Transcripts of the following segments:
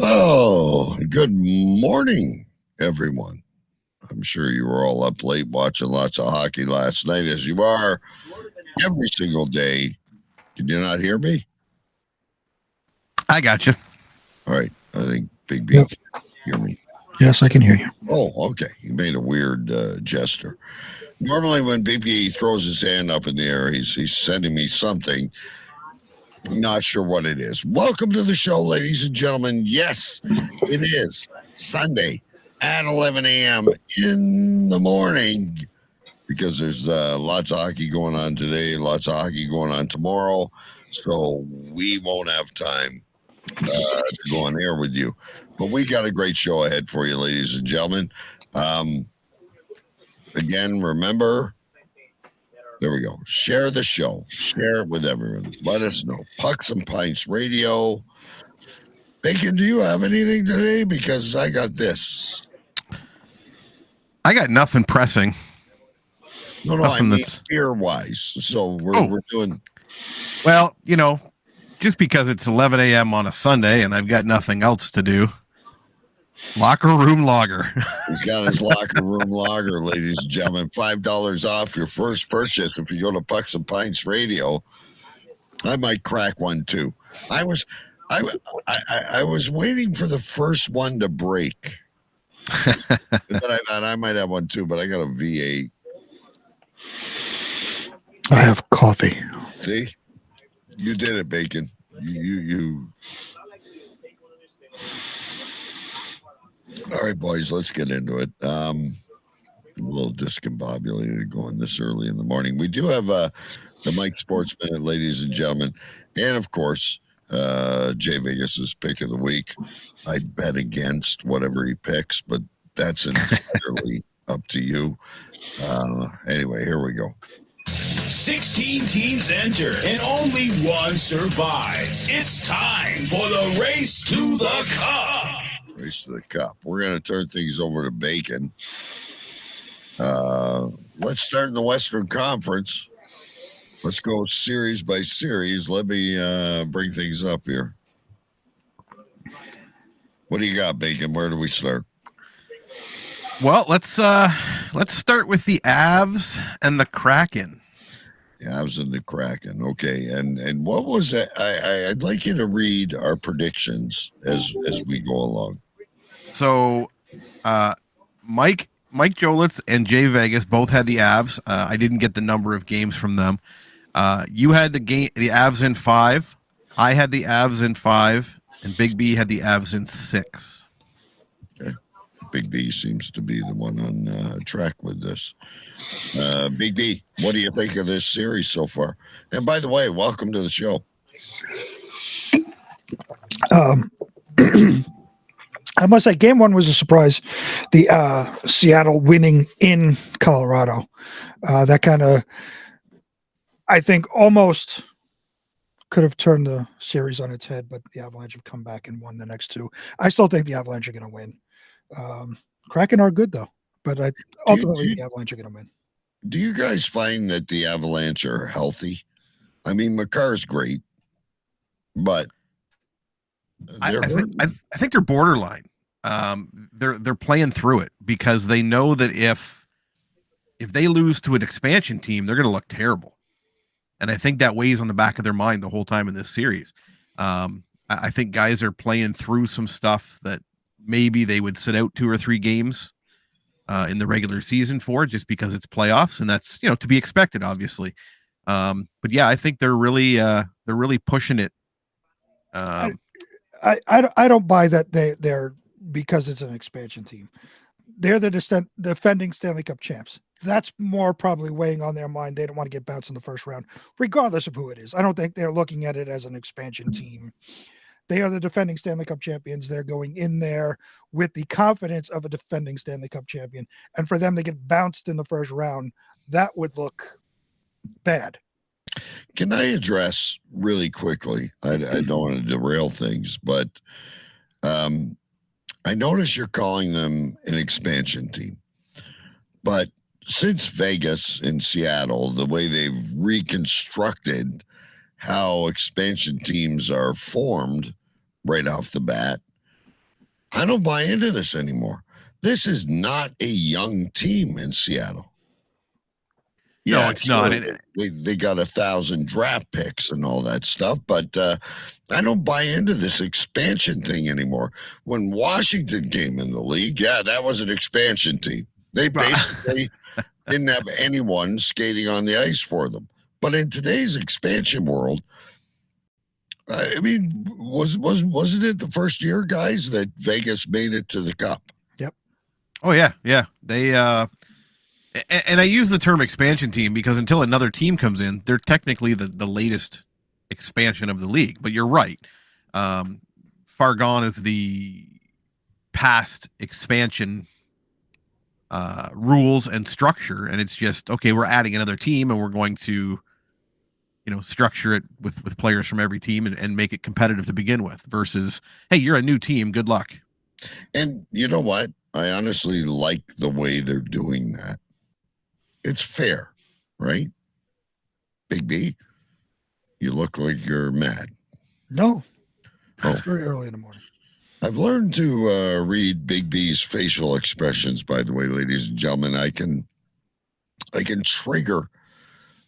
Oh, good morning, everyone. I'm sure you were all up late watching lots of hockey last night, as you are every single day. Did you not hear me? I got you. All right. I think Big B can hear me. Yes, I can hear you. Oh, okay. He made a weird gesture. Normally, when Big B throws his hand up in the air, he's sending me something. Not sure what it is. Welcome to the show, ladies and gentlemen. Yes, it is Sunday at 11 a.m. in the morning because there's lots of hockey going on today, lots of hockey going on tomorrow. So we won't have time to go on air with you. But we got a great show ahead for you, ladies and gentlemen. Again, remember, there we go. Share the show. Share it with everyone. Let us know. Pucks and Pints Radio. Bacon, do you have anything today? Because I got this. I got nothing pressing. No, nothing I mean beer-wise. So we're doing... Well, just because it's 11 a.m. on a Sunday and I've got nothing else to do. Locker room lager. He's got his locker room lager, ladies and gentlemen. $5 off your first purchase if you go to Pucks and Pints Radio. I might crack one too. I was waiting for the first one to break. And then I thought I might have one too, but I got a V8. I have coffee. See? You did it, Bacon. You. All right, boys, let's get into it. A little discombobulated going this early in the morning. We do have the Mike Sports Minute, ladies and gentlemen. And, of course, Jay Vegas's pick of the week. I'd bet against whatever he picks, but that's entirely up to you. Anyway, here we go. 16 teams enter and only one survives. It's time for the race to the cup. Race to the cup. We're going to turn things over to Bacon. Let's start in the Western Conference. Let's go series by series. Let me bring things up here. What do you got, Bacon? Where do we start? Well, let's start with the Avs and the Kraken. Avs and the Kraken. Okay, and what was that? I'd like you to read our predictions as we go along. So, Mike Jolitz and Jay Vegas both had the Avs. I didn't get the number of games from them. You had the Avs in 5. I had the Avs in 5, and Big B had the Avs in 6. Okay, Big B seems to be the one on track with this. Big B, what do you think of this series so far? And by the way, welcome to the show. I must say, game one was a surprise. The Seattle winning in Colorado. That kind of, I think, almost could have turned the series on its head, but the Avalanche have come back and won the next two. I still think the Avalanche are going to win. Kraken are good, though, but ultimately the Avalanche are going to win. Do you guys find that the Avalanche are healthy? I mean, Makar's great, but I think they're borderline. They're playing through it because they know that if they lose to an expansion team, they're going to look terrible, and I think that weighs on the back of their mind the whole time in this series. I think guys are playing through some stuff that maybe they would sit out 2 or 3 games in the regular season for, just because it's playoffs, and that's to be expected, obviously. But yeah, I think they're really pushing it. I don't buy that they're because it's an expansion team. They're the defending Stanley Cup champs. That's more probably weighing on their mind. They don't want to get bounced in the first round, regardless of who it is. I don't think they're looking at it as an expansion team. They are the defending Stanley Cup champions. They're going in there with the confidence of a defending Stanley Cup champion. And for them to get bounced in the first round, that would look bad. Can I address really quickly? I don't want to derail things, but I notice you're calling them an expansion team. But since Vegas and Seattle, the way they've reconstructed how expansion teams are formed right off the bat, I don't buy into this anymore. This is not a young team in Seattle. No, it's not. They got 1,000 draft picks and all that stuff, but I don't buy into this expansion thing anymore. When Washington came in the league, yeah, that was an expansion team. They basically didn't have anyone skating on the ice for them. But in today's expansion world, I mean, wasn't it the first year, guys, that Vegas made it to the Cup? Yep. Oh yeah. They and I use the term expansion team because until another team comes in, they're technically the latest expansion of the league. But you're right. Far gone is the past expansion rules and structure, and it's just okay. We're adding another team, and we're going to structure it with players from every team and make it competitive to begin with versus, hey, you're a new team. Good luck. And you know what? I honestly like the way they're doing that. It's fair, right? Big B, you look like you're mad. No. Oh. It's very early in the morning. I've learned to read Big B's facial expressions, by the way, ladies and gentlemen. I can trigger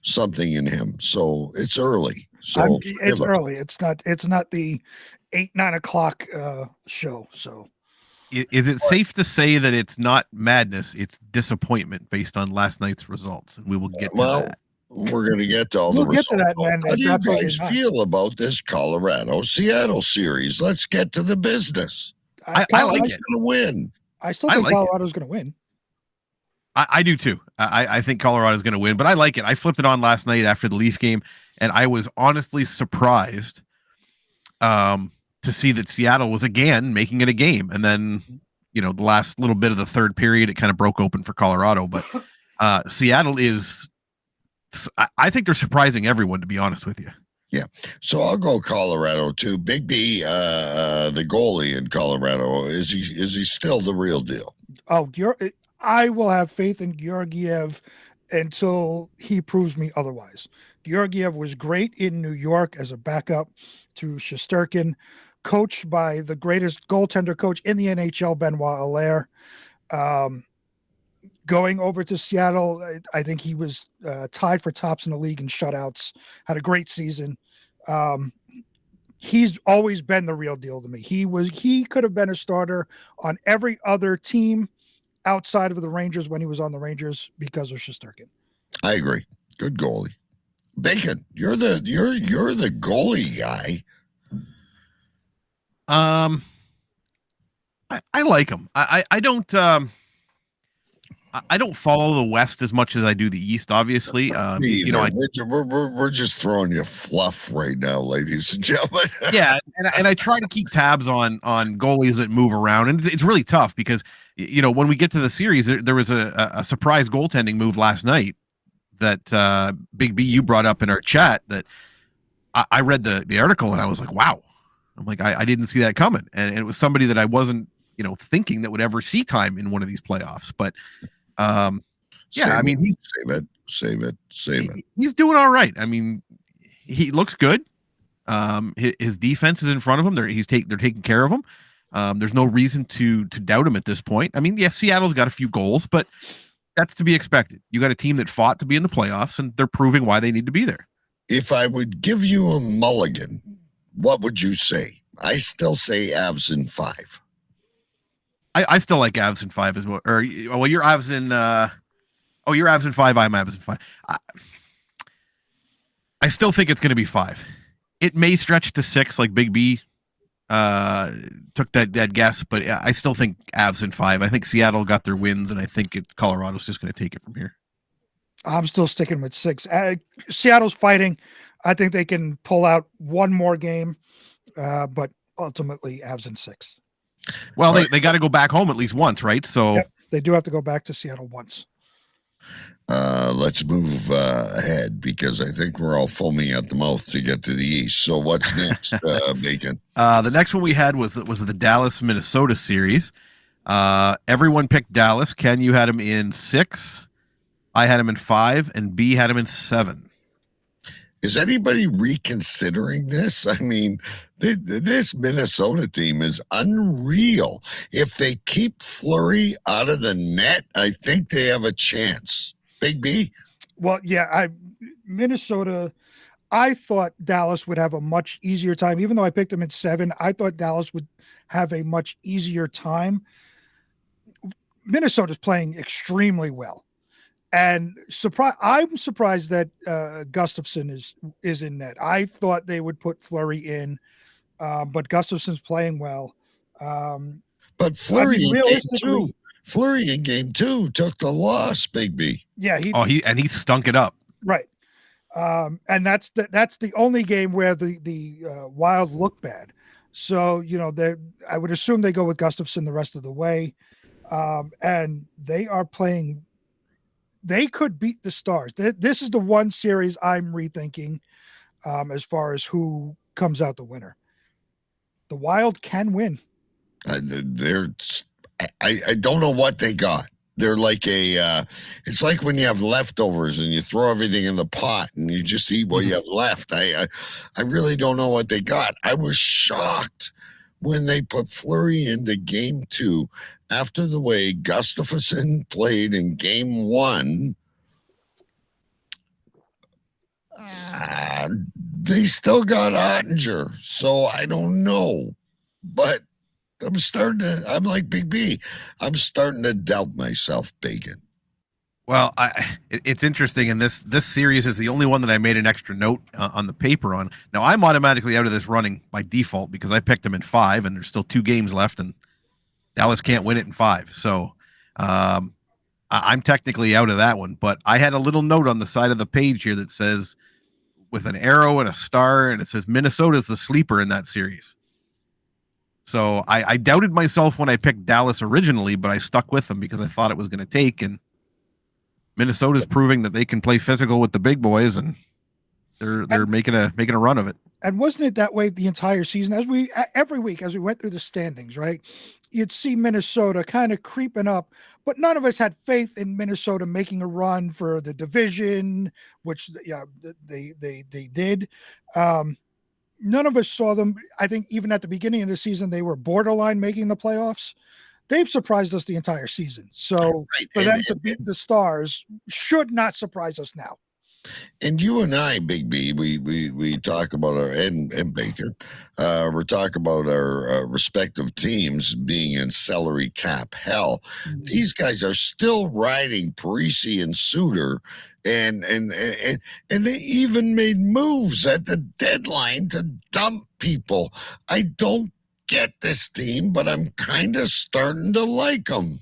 something in him. So it's early. So it's early. It's not the 8-9 o'clock show. So is it safe to say that it's not madness, it's disappointment based on last night's results? And we will get to that. We're going to get to all the results. Get to that, man. How do you guys feel about this Colorado-Seattle series? Let's get to the business. I like it. Going to win. I still think Colorado's going to win. I do too. I think Colorado's going to win, but I like it. I flipped it on last night after the Leaf game, and I was honestly surprised to see that Seattle was again making it a game. And then, the last little bit of the third period, it kind of broke open for Colorado. But Seattle is, I think they're surprising everyone, to be honest with you. Yeah. So I'll go Colorado too. Big B, the goalie in Colorado, is he still the real deal? Oh, I will have faith in Georgiev until he proves me otherwise. Georgiev was great in New York as a backup to Shesterkin, coached by the greatest goaltender coach in the NHL, Benoit Allaire. going over to Seattle, I think he was tied for tops in the league in shutouts, had a great season. He's always been the real deal to me. He could have been a starter on every other team outside of the Rangers when he was on the Rangers because of Shesterkin. I agree. Good goalie. Bacon, you're the goalie guy. I like him. I don't I don't follow the West as much as I do the East, obviously. We're just throwing you fluff right now, ladies and gentlemen. Yeah, and I try to keep tabs on goalies that move around, and it's really tough because when we get to the series, there was a surprise goaltending move last night that Big B you brought up in our chat that I read the article and I was like, wow. I'm like, I didn't see that coming, and it was somebody that I wasn't thinking that would ever see time in one of these playoffs, but. Yeah, I mean, save it. He's doing all right. I mean, he looks good. His defense is in front of him. They're taking care of him. There's no reason to doubt him at this point. I mean, yes, Seattle's got a few goals, but that's to be expected. You got a team that fought to be in the playoffs, and they're proving why they need to be there. If I would give you a mulligan, what would you say? I still say Avs in 5. I still like Avs in 5 as well. Or you're Avs in. You're Avs in 5. I'm Avs in 5. I still think it's going to be 5. It may stretch to 6, like Big B took that guess, but I still think Avs in 5. I think Seattle got their wins, and I think Colorado's just going to take it from here. I'm still sticking with 6. Seattle's fighting. I think they can pull out one more game, but ultimately Avs in 6. Well, they got to go back home at least once, right? So they do have to go back to Seattle once. Let's move ahead because I think we're all foaming at the mouth to get to the East. So what's next, Bacon? The next one we had was the Dallas-Minnesota series. Everyone picked Dallas. Ken, you had him in 6. I had him in 5, and B had him in 7. Is anybody reconsidering this? I mean, this Minnesota team is unreal. If they keep Fleury out of the net, I think they have a chance. Big B? Well, yeah, Minnesota, I thought Dallas would have a much easier time. Even though I picked them at 7, I thought Dallas would have a much easier time. Minnesota's playing extremely well. And I'm surprised that Gustafsson is in net. I thought they would put Fleury in, but Gustafsson's playing well. But Fleury, Fleury in game 2 took the loss, Big B. Yeah, he stunk it up. Right, and that's the only game where the Wild look bad. So I would assume they go with Gustafsson the rest of the way, and they are playing. They could beat the Stars. This is the one series I'm rethinking as far as who comes out the winner. The Wild can win. I don't know what they got. They're like it's like when you have leftovers and you throw everything in the pot and you just eat what you have left. I really don't know what they got. I was shocked when they put Fleury into game 2 after the way Gustafsson played in game 1. They still got Ottinger, so I don't know. But I'm like Big B. I'm starting to doubt myself, Bacon. Well, it's interesting, and this series is the only one that I made an extra note on the paper on. Now, I'm automatically out of this running by default because I picked them in 5, and there's still 2 games left, and Dallas can't win it in 5. So I'm technically out of that one. But I had a little note on the side of the page here that says, with an arrow and a star, and it says Minnesota's the sleeper in that series. So I doubted myself when I picked Dallas originally, but I stuck with them because I thought it was going to take, and Minnesota's proving that they can play physical with the big boys, and they're making a run of it. And wasn't it that way the entire season? Every week as we went through the standings, right? You'd see Minnesota kind of creeping up, but none of us had faith in Minnesota making a run for the division, which they did. None of us saw them. I think even at the beginning of the season, they were borderline making the playoffs. they've surprised us the entire season. So for them to beat the Stars should not surprise us now. And you and I, Big B, we talk about our and Baker, we're talking about our respective teams being in salary cap hell. Mm-hmm. These guys are still riding Parisi and Suter, and they even made moves at the deadline to dump people. I don't get this team, but I'm kind of starting to like them.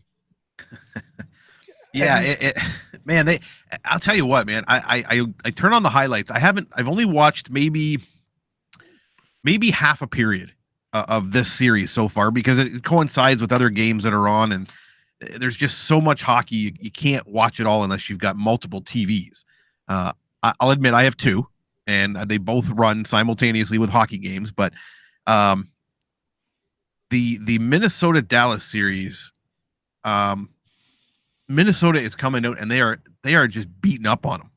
Yeah, man, I'll tell you what, man. I turn on the highlights. I've only watched maybe half a period of this series so far because it coincides with other games that are on, and there's just so much hockey you can't watch it all unless you've got multiple TVs. I'll admit I have two, and they both run simultaneously with hockey games. But the Minnesota Dallas series, Minnesota is coming out, and they are just beating up on them.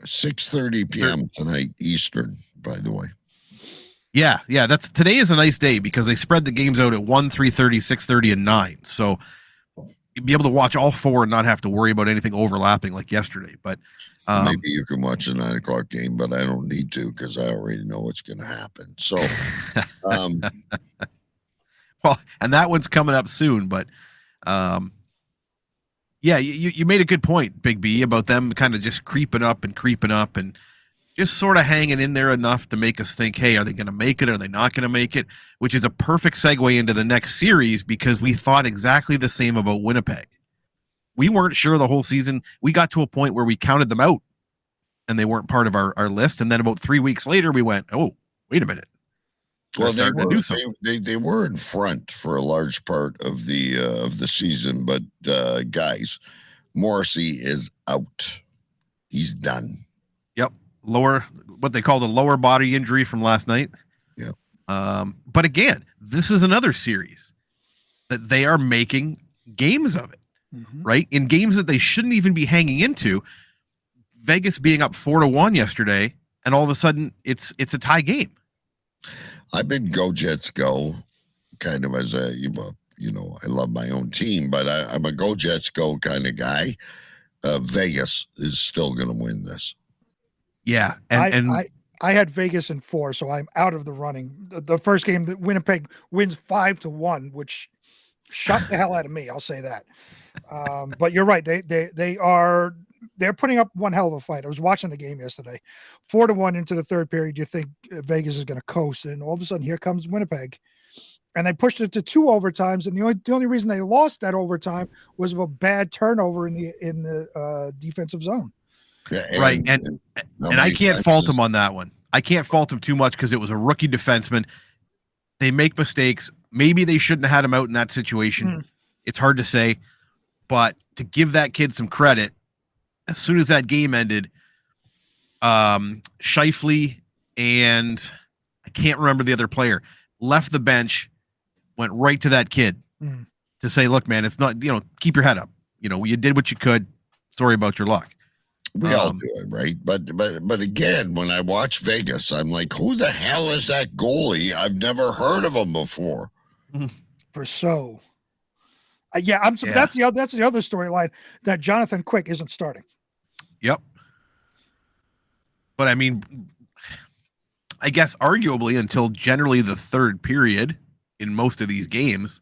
6:30 p.m. tonight Eastern, by the way. Yeah. Today is a nice day because they spread the games out at 1, 3:30, 6:30, and 9. So you'll be able to watch all four and not have to worry about anything overlapping like yesterday. But maybe you can watch the 9 o'clock game, but I don't need to because I already know what's going to happen. So, well, and that one's coming up soon, but. Yeah, you made a good point, Big B, about them kind of just creeping up and just sort of hanging in there enough to make us think, hey, are they going to make it? Are they not going to make it? Which is a perfect segue into the next series because we thought exactly the same about Winnipeg. We weren't sure the whole season. We got to a point where we counted them out and they weren't part of our list. And then about 3 weeks later, we went, oh, wait a minute. Well, they were in front for a large part of the season, but guys, Morrissey is out. He's done. Yep, what they call the lower body injury from last night. Yeah. But again, this is another series that they are making games of it, right? In games that they shouldn't even be hanging into. Vegas being up 4-1 yesterday, and all of a sudden it's a tie game. I've been go Jets go kind of as a, I love my own team, but I'm a go Jets go kind of guy. Vegas is still going to win this. Yeah. I had Vegas in 4, so I'm out of the running. The first game that Winnipeg wins 5-1, which shut the hell out of me. I'll say that. But you're right. They're putting up one hell of a fight. I was watching the game yesterday. 4-1 into the third period. You think Vegas is going to coast, and all of a sudden here comes Winnipeg, and they pushed it to 2 overtimes. And the only reason they lost that overtime was of a bad turnover in the defensive zone. Yeah, right, and I can't fault him on that one. I can't fault him too much because it was a rookie defenseman. They make mistakes. Maybe they shouldn't have had him out in that situation. It's hard to say, but to give that kid some credit. As soon as that game ended, Scheifele and I can't remember the other player left the bench, went right to that kid to say, look, man, it's not, keep your head up. You did what you could. Sorry about your luck. We all do it, right? But again, when I watch Vegas, I'm like, who the hell is that goalie? I've never heard of him before. For so. That's the other storyline, that Jonathan Quick isn't starting. Yep. But I mean, I guess arguably until generally the third period in most of these games,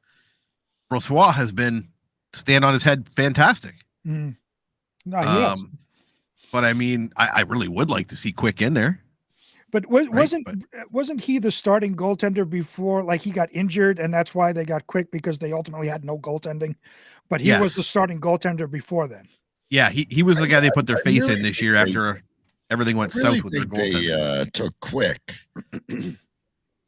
Brossoit has been stand on his head fantastic. No, yes. But I mean, I really would like to see Quick in there. But wasn't he the starting goaltender before? Like, he got injured, and that's why they got Quick, because they ultimately had no goaltending. But he was the starting goaltender before then. Yeah, he was the guy they put their faith in this year after everything went south with their goaltender. They took Quick.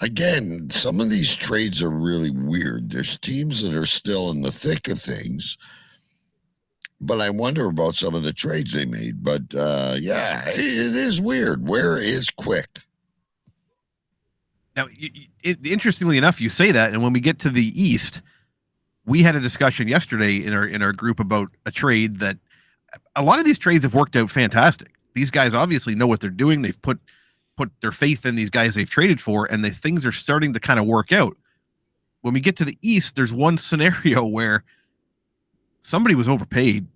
Again, some of these trades are really weird. There's teams that are still in the thick of things. But I wonder about some of the trades they made. But, it is weird. Where is Quick? Now, interestingly enough, you say that, and when we get to the East, we had a discussion yesterday in our group about a trade that a lot of these trades have worked out fantastic. These guys obviously know what they're doing. They've put their faith in these guys they've traded for, and things are starting to kind of work out. when we get to the East, there's one scenario where somebody was overpaid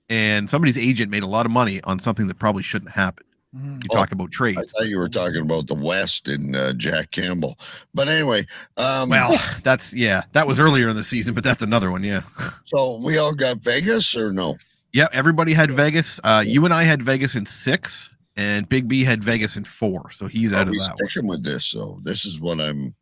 and somebody's agent made a lot of money on something that probably shouldn't happen. You talk about trades. I thought you were talking about the West and Jack Campbell. But anyway. Well, that was earlier in the season, but that's another one, yeah. So we all got Vegas or no? Yeah, everybody had Vegas. You and I had Vegas in 6, and Big B had Vegas in 4. So he's out of that one. Sticking with this, so this is what I'm.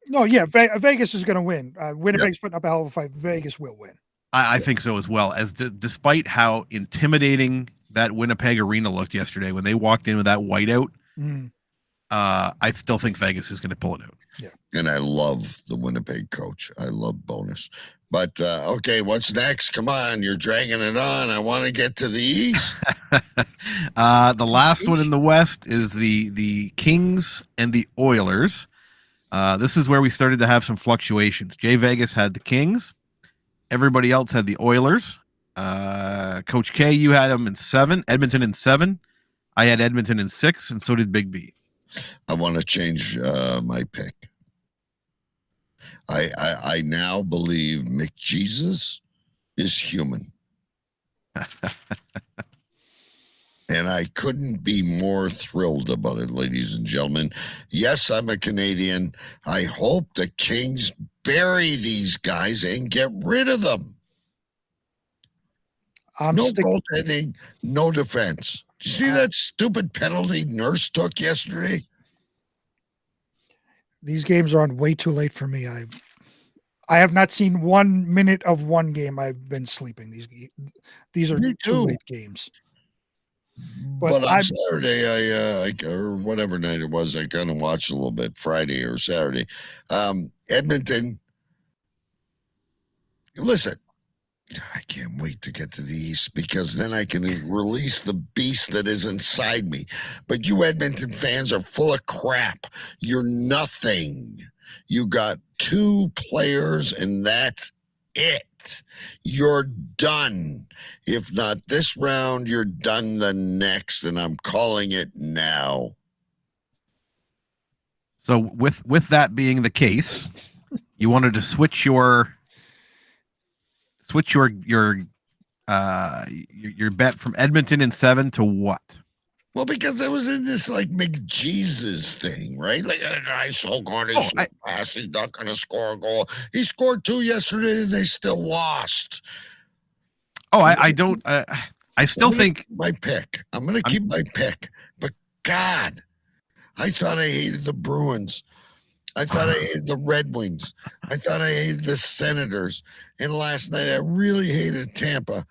No, yeah, Vegas is going to win. Winnipeg's putting up a hell of a fight. Vegas will win. I think so as well. As despite how intimidating that Winnipeg arena looked yesterday when they walked in with that whiteout, I still think Vegas is going to pull it out. Yeah, and I love the Winnipeg coach. I love Bonus. But okay, what's next? Come on, you're dragging it on. I want to get to the East. The last one in the West is the Kings and the Oilers. This is where we started to have some fluctuations. Jay Vegas had the Kings. Everybody else had the Oilers. Coach K, you had them in 7. Edmonton in 7. I had Edmonton in 6, and so did Big B. I want to change my pick. I now believe McJesus is human. And I couldn't be more thrilled about it, ladies and gentlemen. Yes, I'm a Canadian. I hope the Kings bury these guys and get rid of them. No goaltending, no defense. Did you see that stupid penalty Nurse took yesterday? These games are on way too late for me. I have not seen 1 minute of one game. I've been sleeping. These are too late games. But on Saturday, I or whatever night it was, I kind of watched a little bit, Friday or Saturday. Edmonton. Listen, I can't wait to get to the East because then I can release the beast that is inside me. But you Edmonton fans are full of crap. You're nothing. You got 2 players, and that's it. You're done. If not this round, you're done the next, and I'm calling it now. So with that being the case, you wanted to switch your bet from Edmonton in 7 to what? Well, because I was in this like McJesus thing, right? Like that guy's so good, he's not going to score a goal. He scored 2 yesterday, and they still lost. Oh, I don't. I still think my pick. I'm going to keep my pick, but God, I thought I hated the Bruins. I thought I hated the Red Wings. I thought I hated the Senators. And last night I really hated Tampa.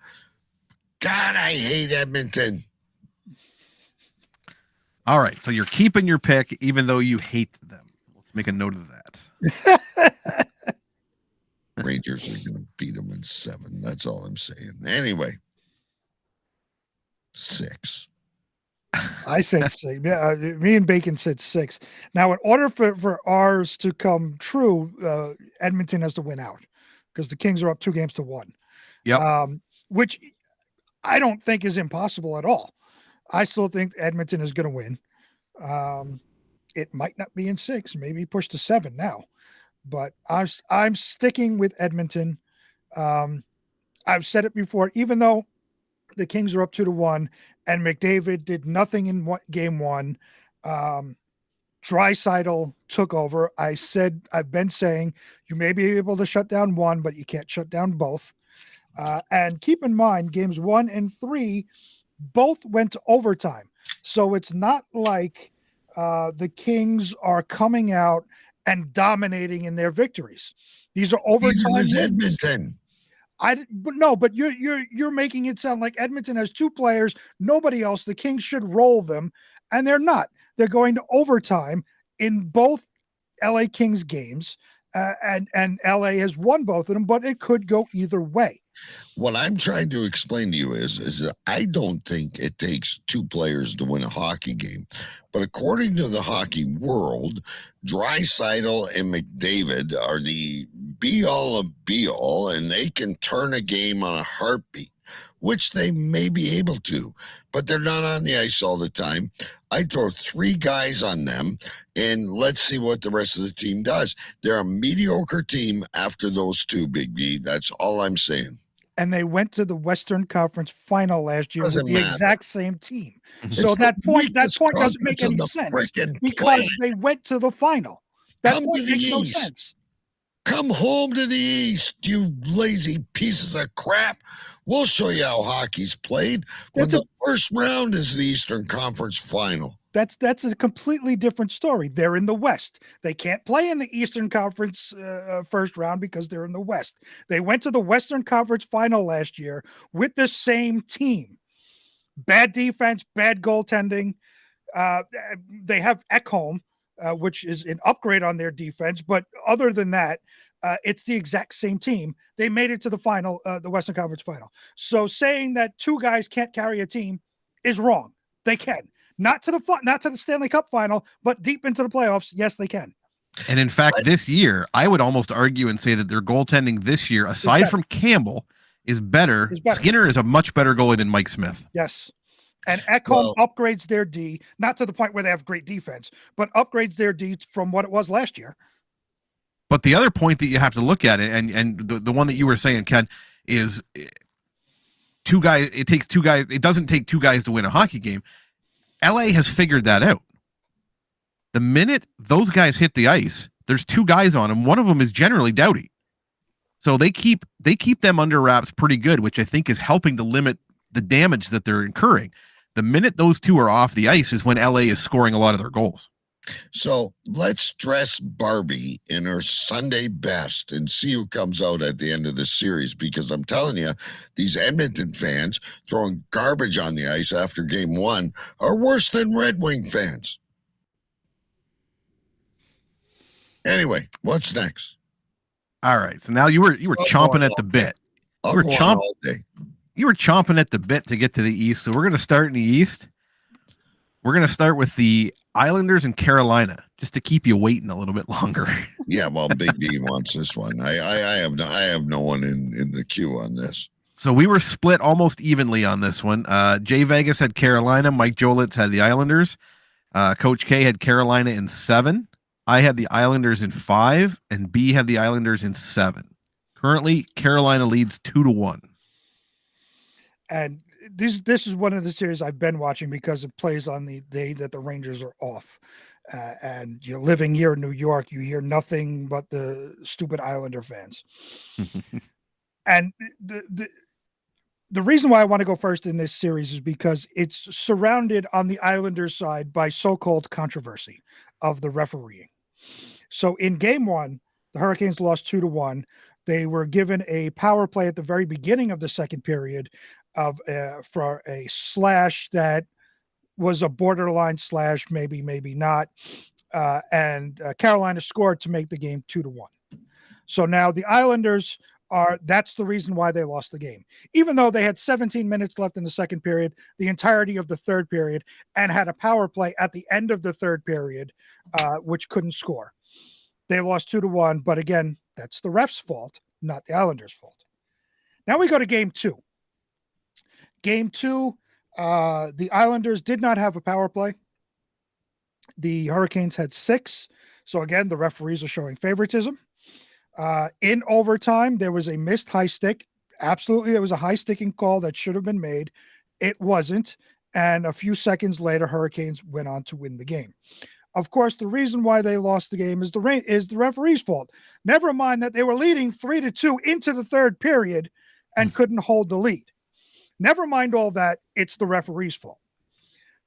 God, I hate Edmonton. All right, so you're keeping your pick even though you hate them. Let's make a note of that. Rangers are going to beat them in 7. That's all I'm saying. Anyway, 6. I said 6. Yeah, me and Bacon said 6. Now, in order for ours to come true, Edmonton has to win out because the Kings are up 2 games to 1. Yep. Which I don't think is impossible at all. I still think Edmonton is going to win. It might not be in 6, maybe push to 7 now, but I'm sticking with Edmonton. I've said it before, even though the Kings are up 2-1 and McDavid did nothing in game 1. Draisaitl took over. I've been saying you may be able to shut down one, but you can't shut down both. And keep in mind, games 1 and 3 both went to overtime. So it's not like the Kings are coming out and dominating in their victories. These are overtime wins. Edmonton. But you're making it sound like Edmonton has 2 players, nobody else. The Kings should roll them, and they're not. They're going to overtime in both LA Kings games, and LA has won both of them, but it could go either way. What I'm trying to explain to you is that I don't think it takes 2 players to win a hockey game. But according to the hockey world, Draisaitl and McDavid are the be-all of be-all, and they can turn a game on a heartbeat. which they may be able to, but they're not on the ice all the time. I throw 3 guys on them, and let's see what the rest of the team does. They're a mediocre team after those 2, Big B. That's all I'm saying. And they went to the Western Conference Final last year Doesn't with the matter. exact same team. It's So the that point weakest doesn't make conference on any the sense frickin' because planet. they went to the final. That Come to point the makes no East. sense. Come home to the East, you lazy pieces of crap. We'll show you how hockey's played when the first round is the Eastern Conference Final. That's a completely different story. They're in the West. They can't play in the Eastern Conference first round because they're in the West. They went to the Western Conference Final last year with the same team. Bad defense, bad goaltending. They have Ekholm, which is an upgrade on their defense. But other than that, it's the exact same team. They made it to the final, the Western Conference Final. So saying that 2 guys can't carry a team is wrong. They can. Not to the Stanley Cup Final, but deep into the playoffs, yes, they can. And in fact, this year, I would almost argue and say that their goaltending this year, aside from Campbell, is better. Skinner is a much better goalie than Mike Smith. Yes. And Ekholm upgrades their D, not to the point where they have great defense, but upgrades their D from what it was last year. But the other point that you have to look at it, and the one that you were saying, Ken, is 2 guys. It takes 2 guys. It doesn't take 2 guys to win a hockey game. LA has figured that out. The minute those guys hit the ice, there's 2 guys on them. One of them is generally Doughty. So they keep them under wraps pretty good, which I think is helping to limit the damage that they're incurring. The minute those 2 are off the ice is when LA is scoring a lot of their goals. So let's dress Barbie in her Sunday best and see who comes out at the end of the series, because I'm telling you, these Edmonton fans throwing garbage on the ice after game 1 are worse than Red Wing fans. Anyway, what's next? All right. So now you were chomping at the bit. You were chomping at the bit to get to the East. So we're going to start in the East. We're going to start with the Islanders and Carolina, just to keep you waiting a little bit longer. Yeah, well, Big D wants this one. I have no one in the queue on this. So we were split almost evenly on this one. Jay Vegas had Carolina. Mike Jolitz had the Islanders. Coach K had Carolina in 7. I had the Islanders in 5, and B had the Islanders in 7. Currently, Carolina leads 2-1. And this is one of the series I've been watching because it plays on the day that the Rangers are off. And you're living here in New York, you hear nothing but the stupid Islander fans. And the reason why I want to go first in this series is because it's surrounded on the Islanders side by so-called controversy of the refereeing. So in game 1, the Hurricanes lost 2-1. They were given a power play at the very beginning of the second period for a slash that was a borderline slash, maybe not. And Carolina scored to make the game 2-1. So now the Islanders that's the reason why they lost the game. Even though they had 17 minutes left in the second period, the entirety of the third period, and had a power play at the end of the third period, which couldn't score. They lost 2-1, but again, that's the ref's fault, not the Islanders' fault. Now we go to game 2. Game 2, the Islanders did not have a power play. The Hurricanes had 6. So again, the referees are showing favoritism. In overtime, there was a missed high stick. Absolutely, there was a high sticking call that should have been made. It wasn't. And a few seconds later, Hurricanes went on to win the game. Of course, the reason why they lost the game is the referee's fault. Never mind that they were leading 3-2 into the third period and couldn't hold the lead. Never mind all that. It's the referee's fault.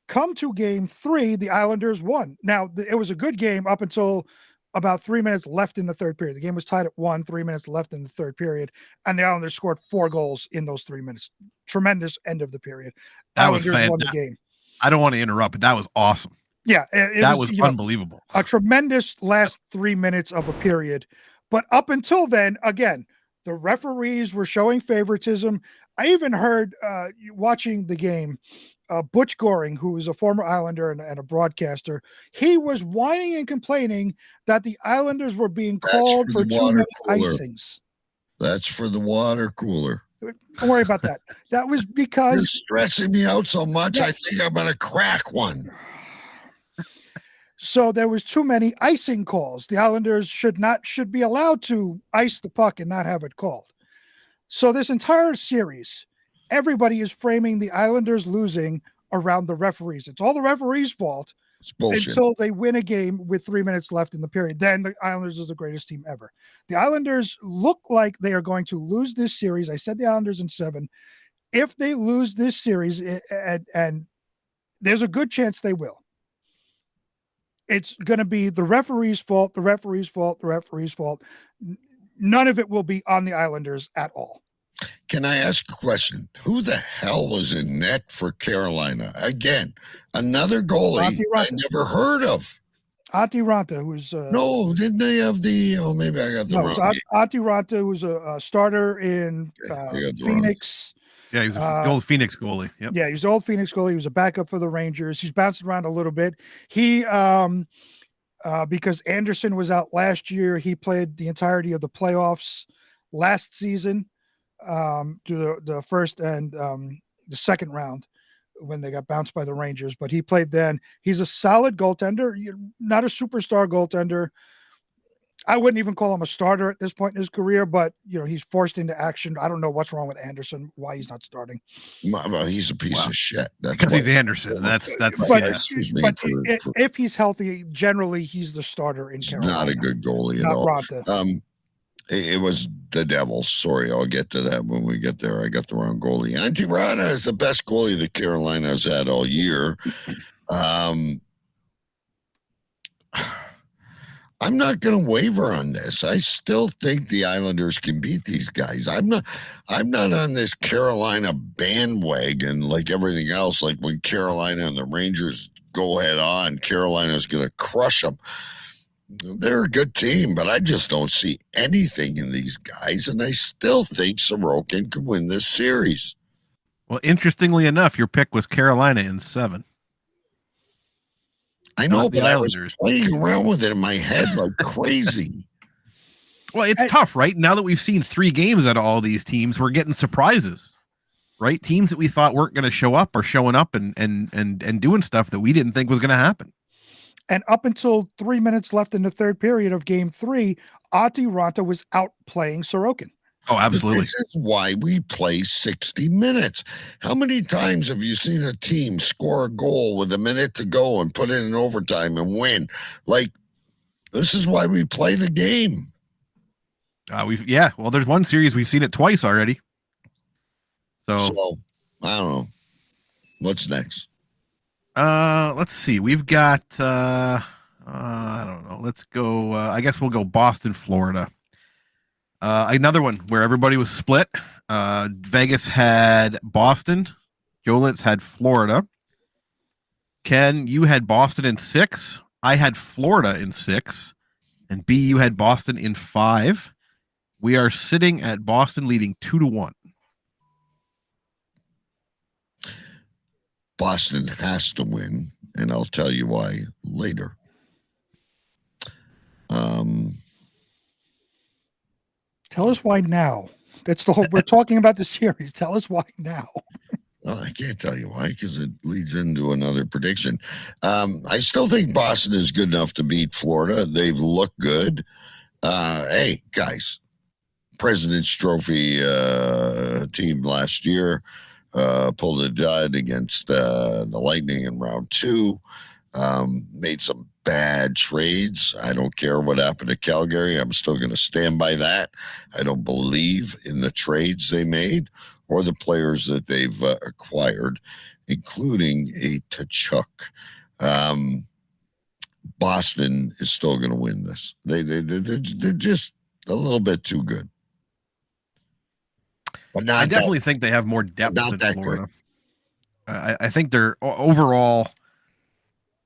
Come to game 3, the Islanders won. Now, it was a good game up until about 3 minutes left in the third period. The game was tied at 1, 3 minutes left in the third period, and the Islanders scored 4 goals in those 3 minutes. Tremendous end of the period. That was Islanders won the game. I don't want to interrupt, but that was awesome. Yeah, that was unbelievable. A tremendous last 3 minutes of a period. But up until then, again, the referees were showing favoritism. I even heard, watching the game, Butch Goring, who is a former Islander and a broadcaster, he was whining and complaining that the Islanders were being called for too many icings. That's for the water cooler. Don't worry about that. That was You're because stressing me out so much. Yeah. I think I'm going to crack one. so there was too many icing calls. The Islanders should be allowed to ice the puck and not have it called. So this entire series, everybody is framing the Islanders losing around the referees. It's all the referees' fault It's bullshit. until they win a game with 3 minutes left in the period. Then the Islanders is the greatest team ever. The Islanders look like they are going to lose this series. I said the Islanders in 7. If they lose this series, and there's a good chance they will, it's going to be the referee's fault, the referee's fault, the referee's fault. None of it will be on the Islanders at all. Can I ask a question? Who the hell was in net for Carolina? Again, another goalie I never heard of. Antti Ranta, who's no, didn't they have the? Oh, maybe I got the wrong. Antti Ranta, who's a starter in Phoenix. Yeah, he was the old Phoenix goalie. Yep. Yeah, he was the old Phoenix goalie. He was a backup for the Rangers. He's bounced around a little bit. He because Anderson was out last year, he played the entirety of the playoffs last season, to the first and the second round when they got bounced by the Rangers. But he played then. He's a solid goaltender, not a superstar goaltender. I wouldn't even call him a starter at this point in his career, but he's forced into action. I don't know what's wrong with Anderson, why he's not starting. Well, he's a piece of shit. That's because he's Anderson. That's. But if he's healthy, generally he's the starter in Carolina. Not a good goalie at all. Ranta. It was the Devils. Sorry, I'll get to that when we get there. I got the wrong goalie. Antti Ranta is the best goalie that Carolina has had all year. I'm not going to waver on this. I still think the Islanders can beat these guys. I'm not on this Carolina bandwagon like everything else. Like when Carolina and the Rangers go head on, Carolina's going to crush them. They're a good team, but I just don't see anything in these guys, and I still think Sorokin could win this series. Well, interestingly enough, your pick was Carolina in 7. I know, but I was playing around with it in my head like crazy. Well, it's tough, right? Now that we've seen 3 games out of all these teams, we're getting surprises, right? Teams that we thought weren't going to show up are showing up and doing stuff that we didn't think was going to happen. And up until 3 minutes left in the third period of Game 3, Antti Ranta was out playing Sorokin. Oh, absolutely. This is why we play 60 minutes. How many times have you seen a team score a goal with a minute to go and put it in overtime and win? Like, this is why we play the game. Well, there's one series we've seen it twice already. So I don't know. What's next? Let's see. We've got I don't know. Let's go. I guess we'll go Boston, Florida. Another one where everybody was split. Vegas had Boston. Jolitz had Florida. Ken, you had Boston in 6. I had Florida in 6. And B, you had Boston in 5. We are sitting at Boston leading 2-1. Boston has to win, and I'll tell you why later. Tell us why now. That's the whole. We're talking about the series. Tell us why now. Well, I can't tell you why because it leads into another prediction. I still think Boston is good enough to beat Florida. They've looked good. Hey, guys, President's Trophy team last year. Pulled a dud against the Lightning in round 2. Made some bad trades. I don't care what happened to Calgary. I'm still going to stand by that. I don't believe in the trades they made or the players that they've acquired, including a Tkachuk. Boston is still going to win this. They're just a little bit too good. But I definitely think they have more depth than Florida. I think they're overall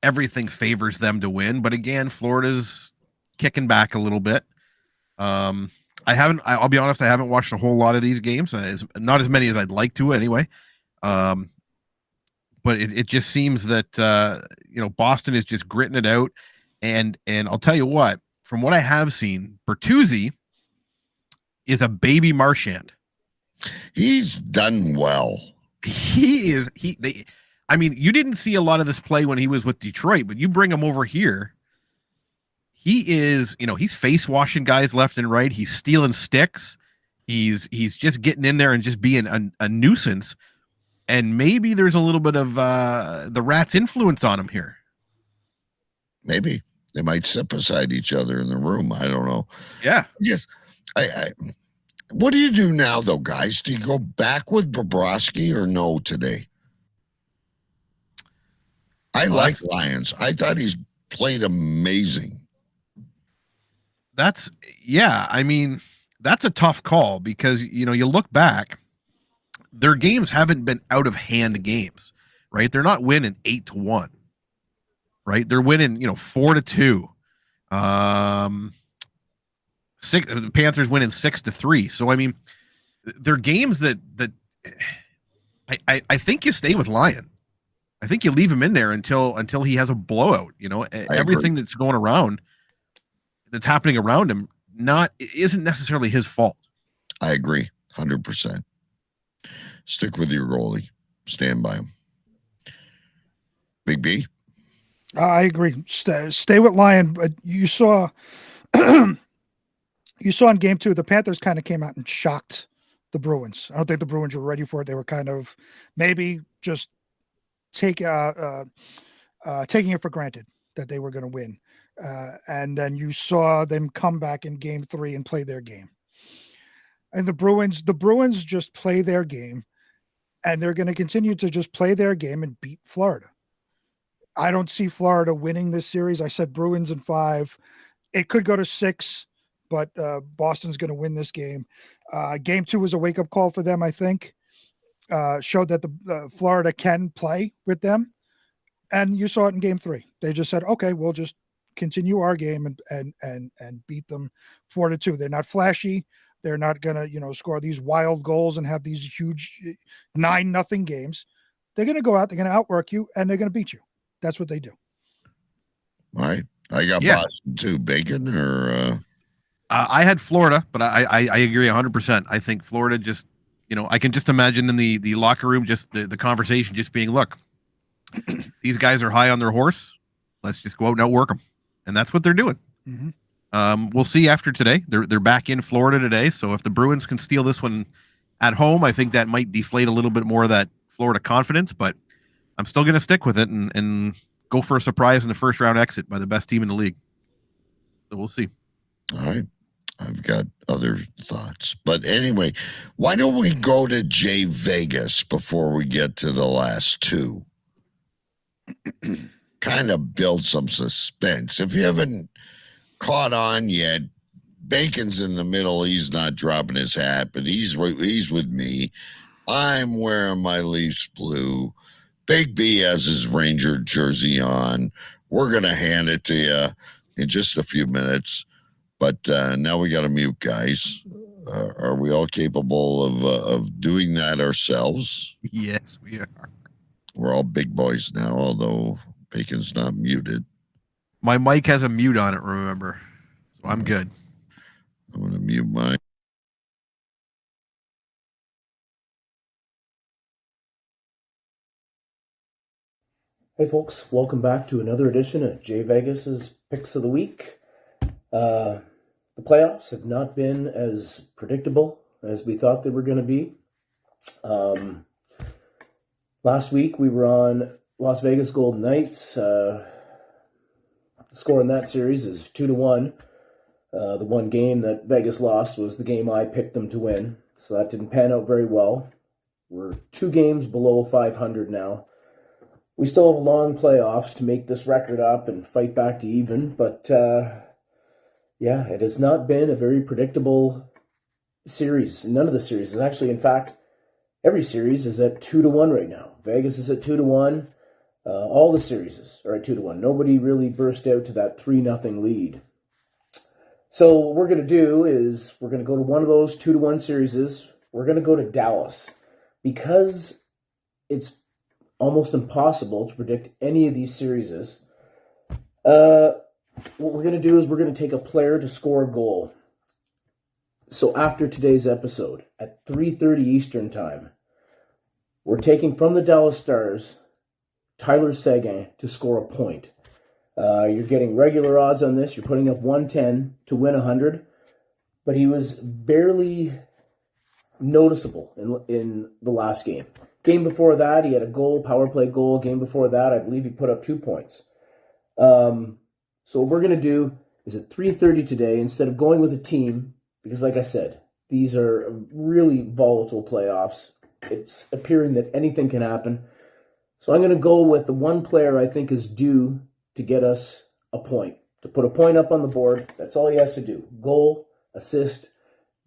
everything favors them to win, but again, Florida's kicking back a little bit. I'll be honest, I haven't watched a whole lot of these games, not as many as I'd like to anyway. But it just seems that Boston is just gritting it out, and I'll tell you what, from what I have seen, Bertuzzi is a baby Marchand. He's done well. You didn't see a lot of this play when he was with Detroit, but you bring him over here. He is, he's face washing guys left and right. He's stealing sticks. He's just getting in there and just being a nuisance. And maybe there's a little bit of the Rats' influence on him here. Maybe they might sit beside each other in the room. I don't know. Yeah. Yes. What do you do now, though, guys? Do you go back with Bobrovsky or no today? I like Lyons. I thought he's played amazing. That's a tough call because, you look back, their games haven't been out of hand games, right? They're not winning 8-1, right? They're winning, 4-2. The Panthers winning 6-3. So, they're games that I think you stay with Lyon. I think you leave him in there until he has a blowout. Everything that's going around, that's happening around him, isn't necessarily his fault. I agree, 100%. Stick with your goalie. Stand by him. Big B. I agree. Stay with Lyon. But you saw, in Game 2, the Panthers kind of came out and shocked the Bruins. I don't think the Bruins were ready for it. They were kind of maybe just taking it for granted that they were going to win. And then you saw them come back in Game 3 and play their game. And the Bruins just play their game, and they're going to continue to just play their game and beat Florida. I don't see Florida winning this series. I said Bruins in 5. It could go to 6, but Boston's going to win this game. Game 2 was a wake-up call for them, I think. Showed that the Florida can play with them. And you saw it in Game 3. They just said, okay, we'll just continue our game and beat them 4-2. They're not flashy. They're not going to, score these wild goals and have these huge 9-0 games. They're going to go out, they're going to outwork you, and they're going to beat you. That's what they do. All right. I got Boston too. Bacon or I had Florida, but I agree 100%. I think Florida just, I can just imagine in the locker room, just the conversation just being, look, these guys are high on their horse. Let's just go out and outwork them. And that's what they're doing. Mm-hmm. We'll see after today. They're back in Florida today. So if the Bruins can steal this one at home, I think that might deflate a little bit more of that Florida confidence, but I'm still going to stick with it and go for a surprise in the first round exit by the best team in the league. So we'll see. All right. I've got other thoughts. But anyway, why don't we go to Jay Vegas before we get to the last two? Kind of build some suspense. If you haven't caught on yet, Bacon's in the middle. He's not dropping his hat, but he's with me. I'm wearing my Leafs blue. Big B has his Ranger jersey on. We're going to hand it to you in just a few minutes. But now we got to mute, guys. Are we all capable of doing that ourselves? Yes, we are. We're all big boys now, although Bacon's not muted. My mic has a mute on it, remember. So I'm good. I'm going to mute mine. Hey folks, welcome back to another edition of Jay Vegas's Picks of the Week. The playoffs have not been as predictable as we thought they were going to be. Last week we were on Las Vegas Golden Knights. The score in that series is 2-1. The one game that Vegas lost was the game I picked them to win, so that didn't pan out very well. We're 2 games below 500 now. We still have a long playoffs to make this record up and fight back to even, but it has not been a very predictable series. None of the series is actually, in fact, every series is at 2-1 right now. Vegas is at 2-1. All the series are at 2-1. Nobody really burst out to that 3-0 lead. So what we're going to do is we're going to go to one of those 2-1 series. We're going to go to Dallas because it's almost impossible to predict any of these series. What we're going to do is we're going to take a player to score a goal. So after today's episode, at 3:30 Eastern Time, we're taking from the Dallas Stars Tyler Seguin to score a point. You're getting regular odds on this. You're putting up 110 to win 100, but he was barely noticeable in the last game. Game before that, he had a goal, power play goal. Game before that, I believe he put up 2 points. So what we're going to do is at 3:30 today, instead of going with a team, because like I said, these are really volatile playoffs. It's appearing that anything can happen. So I'm going to go with the one player I think is due to get us a point, to put a point up on the board. That's all he has to do. Goal, assist,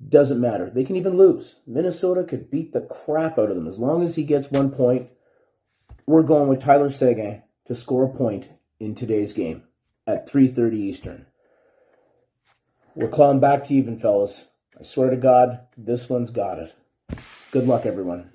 doesn't matter. They can even lose. Minnesota could beat the crap out of them. As long as he gets 1 point, we're going with Tyler Seguin to score a point in today's game at 3:30 Eastern. We're clawing back to even, fellas. I swear to God, this one's got it. Good luck, everyone.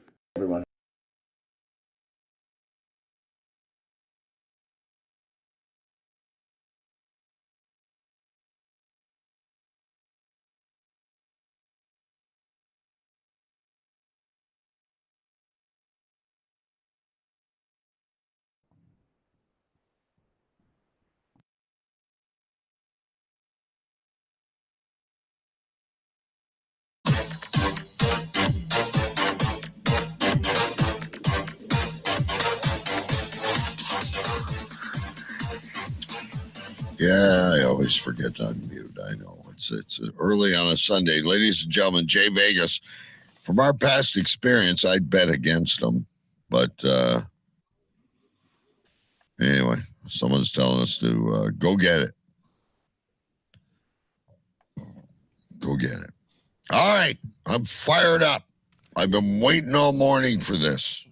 Yeah, I always forget to unmute. I know it's early on a Sunday, ladies and gentlemen. Jay Vegas. From our past experience, I'd bet against them, but anyway, someone's telling us to go get it. Go get it. All right, I'm fired up. I've been waiting all morning for this.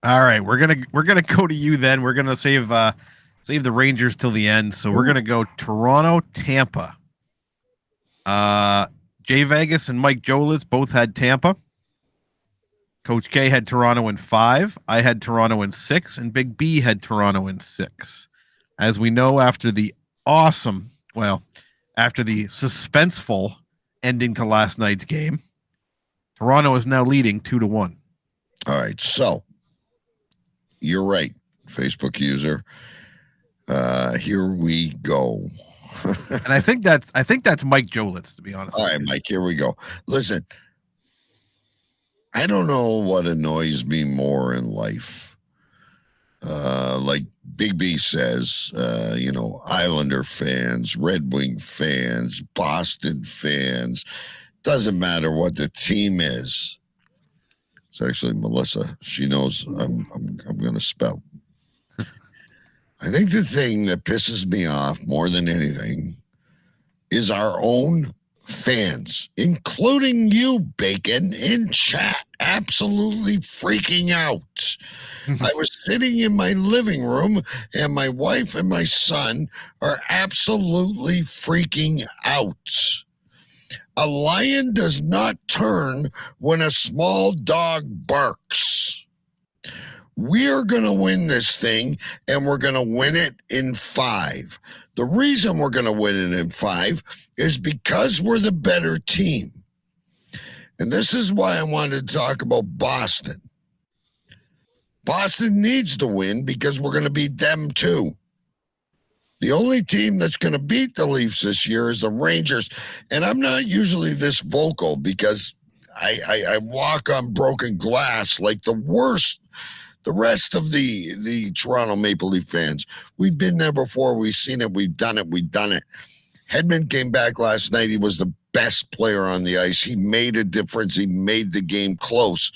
All right, we're gonna go to you then. We're gonna save the Rangers till the end. So we're gonna go Toronto, Tampa. Jay Vegas and Mike Jolitz both had Tampa. Coach K had Toronto in 5. I had Toronto in 6, and Big B had Toronto in 6. As we know, after the suspenseful ending to last night's game, Toronto is now leading 2-1. All right, so you're right, Facebook user. Here we go. And I think that's Mike Jolitz, to be honest. All right, Mike, here we go. Listen, I don't know what annoys me more in life. Like Big B says, Islander fans, Red Wing fans, Boston fans, doesn't matter what the team is. It's actually Melissa. She knows I'm going to spell. I think the thing that pisses me off more than anything is our own fans, including you, Bacon, in chat, absolutely freaking out. I was sitting in my living room, and my wife and my son are absolutely freaking out. A lion does not turn when a small dog barks. We're going to win this thing, and we're going to win it in 5. The reason we're going to win it in 5 is because we're the better team. And this is why I wanted to talk about Boston. Boston needs to win because we're going to beat them too. The only team that's going to beat the Leafs this year is the Rangers. And I'm not usually this vocal because I walk on broken glass like the worst. The rest of the Toronto Maple Leaf fans, we've been there before. We've seen it. We've done it. Hedman came back last night. He was the best player on the ice. He made a difference. He made the game close.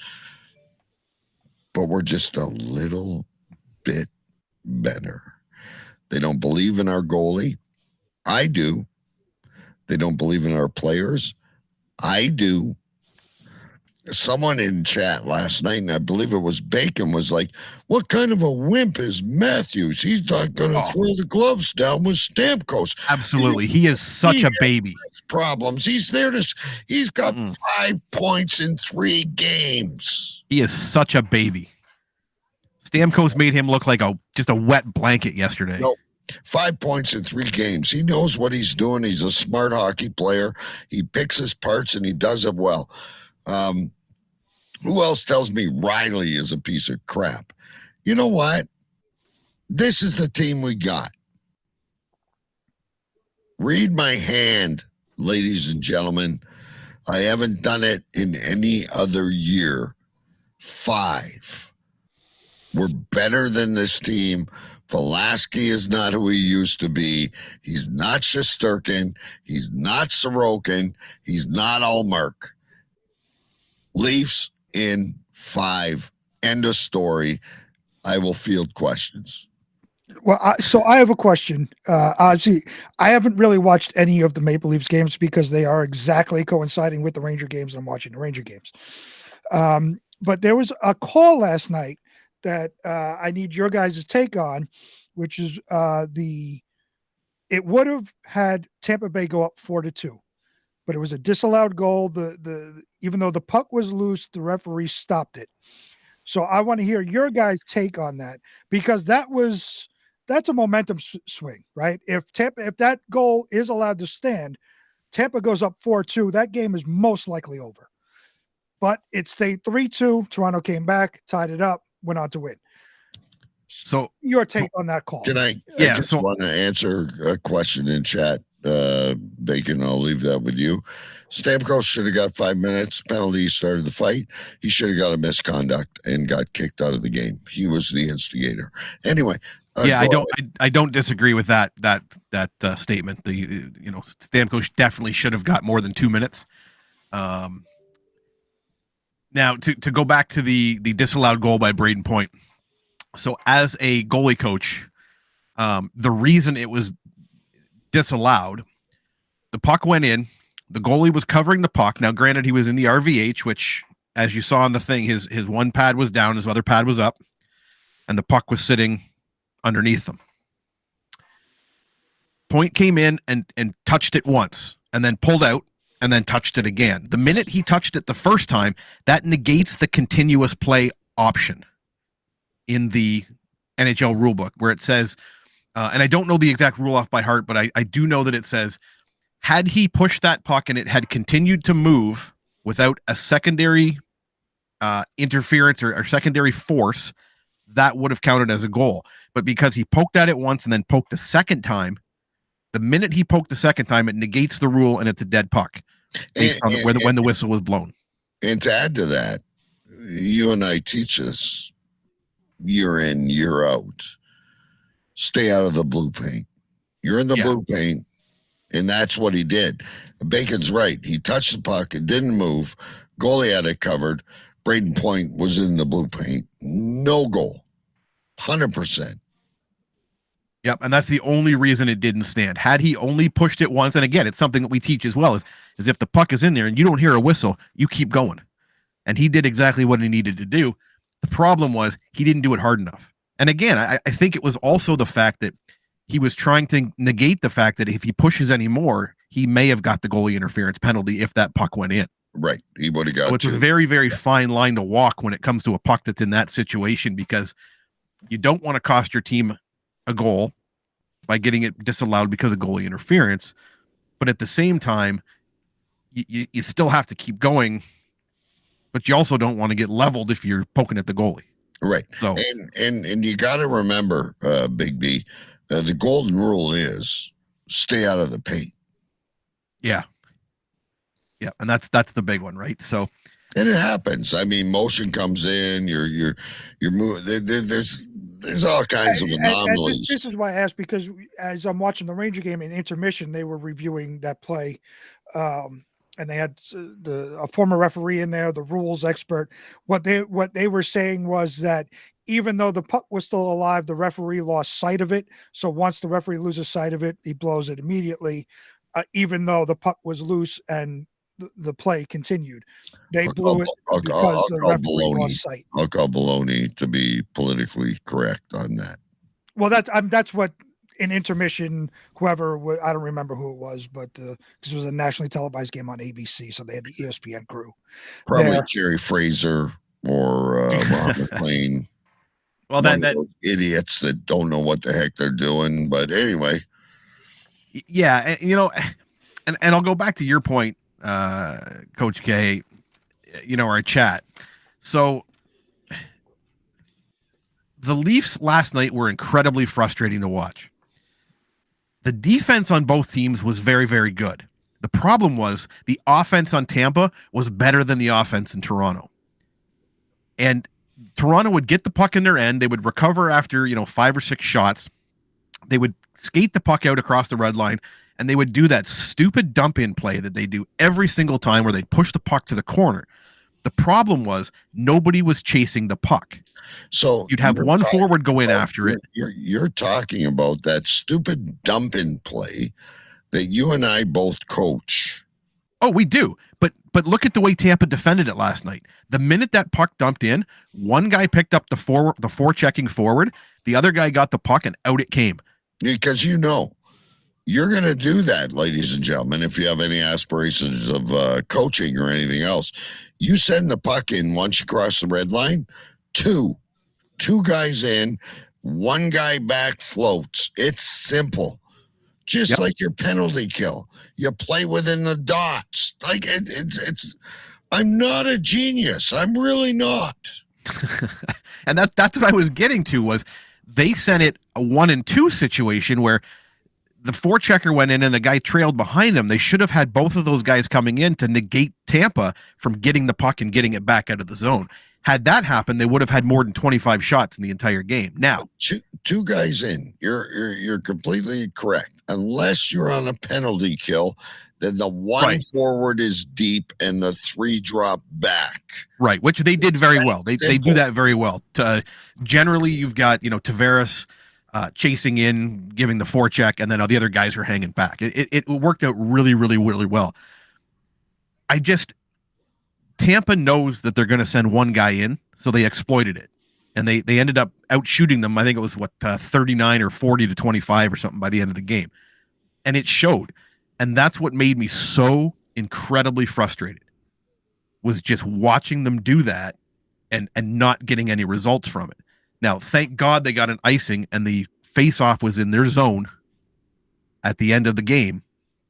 But we're just a little bit better. They don't believe in our goalie. I do. They don't believe in our players. I do. Someone in chat last night, and I believe it was Bacon, was like, what kind of a wimp is Matthews? He's not going to throw the gloves down with Stamkos. Absolutely. He is such a baby. Problems. He's got 5 points in 3 games. He is such a baby. Stamkos made him look like just a wet blanket yesterday. No, 5 points in 3 games. He knows what he's doing. He's a smart hockey player. He picks his parts and he does it well. Who else tells me Riley is a piece of crap? You know what? This is the team we got. Read my hand, ladies and gentlemen. I haven't done it in any other year. 5. We're better than this team. Velasquez is not who he used to be. He's not Shesterkin. He's not Sorokin. He's not Allmark. Leafs in 5. End of story. I will field questions. Well, so I have a question. Ozzy, I haven't really watched any of the Maple Leafs games because they are exactly coinciding with the Ranger games. I'm watching the Ranger games. But there was a call last night that I need your guys' take on, which is it would have had Tampa Bay go up 4-2, but it was a disallowed goal. Even though the puck was loose, the referee stopped it. So I want to hear your guys' take on that, because that's a momentum swing, right? If that goal is allowed to stand, Tampa goes up 4-2. That game is most likely over. But it stayed 3-2. Toronto came back, tied it up, went on to win. So your take on that call? Can I? Yeah, I just want to answer a question in chat. Bacon, I'll leave that with you. Stamkos should have got 5 minutes. Penalty started the fight. He should have got a misconduct and got kicked out of the game. He was the instigator. Anyway. I don't disagree with that statement. Stamkos definitely should have got more than 2 minutes. Now to go back to the disallowed goal by Braden Point. So as a goalie coach, the reason it was disallowed, the puck went in, the goalie was covering the puck. Now, granted, he was in the RVH, which, as you saw on the thing, his one pad was down, his other pad was up, and the puck was sitting underneath them. Point came in and touched it once, and then pulled out, and then touched it again. The minute he touched it the first time, that negates the continuous play option in the NHL rulebook, where it says, and I don't know the exact rule off by heart, but I do know that it says, had he pushed that puck and it had continued to move without a secondary interference or secondary force, that would have counted as a goal. But because he poked at it once and then poked a second time, the minute he poked the second time, it negates the rule and it's a dead puck based on when the whistle was blown. And to add to that, you and I teach this year in, year out. Stay out of the blue paint. You're in the blue paint, and that's what he did. Bacon's right. He touched the puck. It didn't move. Goalie had it covered. Braden Point was in the blue paint. No goal. 100%. Yep, and that's the only reason it didn't stand. Had he only pushed it once, and again, it's something that we teach as well, is if the puck is in there and you don't hear a whistle, you keep going. And he did exactly what he needed to do. The problem was he didn't do it hard enough. And again, I think it was also the fact that he was trying to negate the fact that if he pushes any more, he may have got the goalie interference penalty if that puck went in. Right. He would have got So it's a very, very fine line to walk when it comes to a puck that's in that situation, because you don't want to cost your team a goal by getting it disallowed because of goalie interference. But at the same time, you still have to keep going, but you also don't want to get leveled if you're poking at the goalie. Right. So and you got to remember, Big B, the golden rule is stay out of the paint. Yeah. Yeah, and that's the big one, right? So, and it happens. I mean, motion comes in. You're moving. There's all kinds of anomalies. And this is why I asked, because as I'm watching the Ranger game in intermission, they were reviewing that play, and they had a former referee in there, the rules expert. What they were saying was that even though the puck was still alive, the referee lost sight of it. So once the referee loses sight of it, he blows it immediately, even though the puck was loose and the play continued. They blew it because the referee lost sight. I'll call baloney to be politically correct on that. Well, that's what in intermission, whoever, I don't remember who it was, but because it was a nationally televised game on ABC, so they had the ESPN crew. Probably Kerry Fraser or Ron McLean. Well, One of that those idiots that don't know what the heck they're doing. But anyway, yeah, you know, and I'll go back to your point, Coach K. You know, our chat. So the Leafs last night were incredibly frustrating to watch. The defense on both teams was very, very good. The problem was the offense on Tampa was better than the offense in Toronto. And Toronto would get the puck in their end. They would recover after, 5 or 6 shots. They would skate the puck out across the red line, and they would do that stupid dump in play that they do every single time where they push the puck to the corner. The problem was nobody was chasing the puck. So you'd have one forward go in after it. You're talking about that stupid dump in play that you and I both coach. Oh, we do. But look at the way Tampa defended it last night. The minute that puck dumped in, one guy picked up the forechecking forward, the other guy got the puck, and out it came. Because you're going to do that, ladies and gentlemen, if you have any aspirations of coaching or anything else. You send the puck in once you cross the red line, two guys in, one guy back floats. It's simple. Just like your penalty kill. You play within the dots. Like it's I'm not a genius. I'm really not. And that's what I was getting to was they sent it a 1-2 situation where the forechecker went in and the guy trailed behind him. They should have had both of those guys coming in to negate Tampa from getting the puck and getting it back out of the zone. Had that happened, they would have had more than 25 shots in the entire game. Now, two guys in. You're completely correct. Unless you're on a penalty kill, then the one forward is deep and the 3 drop back. Right, which they did very well. They do that very well. Generally, you've got Tavares chasing in, giving the forecheck, and then the other guys are hanging back. It worked out really, really, really well. Tampa knows that they're going to send one guy in, so they exploited it. And they ended up out shooting them. I think it was 39 or 40 to 25 or something by the end of the game. And it showed. And that's what made me so incredibly frustrated, was just watching them do that and not getting any results from it. Now, thank God they got an icing and the face-off was in their zone at the end of the game,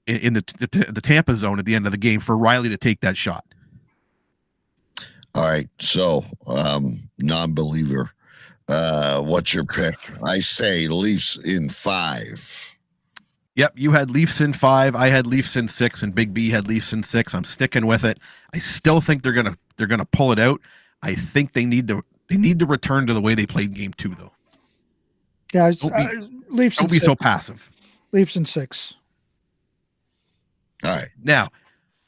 in the Tampa zone at the end of the game, for Riley to take that shot. All right, so non-believer, what's your pick? I say Leafs in 5. Yep, you had Leafs in 5. I had Leafs in 6, and Big B had Leafs in 6. I'm sticking with it. I still think they're gonna pull it out. I think they need to return to the way they played Game 2, though. Yeah, Leafs. Don't be so passive. Leafs in 6. All right, now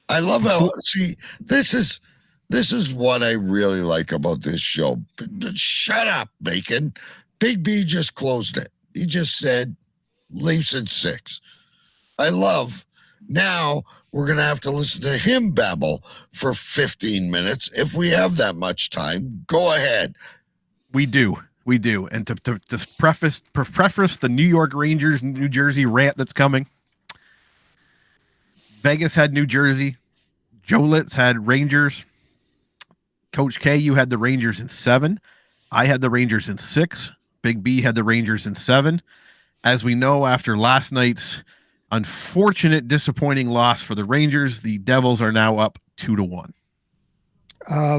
I love how this is what I really like about this show. Shut up, Bacon. Big B just closed it. He just said Leafs in 6. I love. Now we're going to have to listen to him babble for 15 minutes. If we have that much time, go ahead. We do. And to preface the New York Rangers, New Jersey rant that's coming, Vegas had New Jersey. Joe Litz had Rangers. Coach K, you had the Rangers in 7. I had the Rangers in 6. Big B had the Rangers in 7. As we know, after last night's unfortunate, disappointing loss for the Rangers, the Devils are now up 2-1.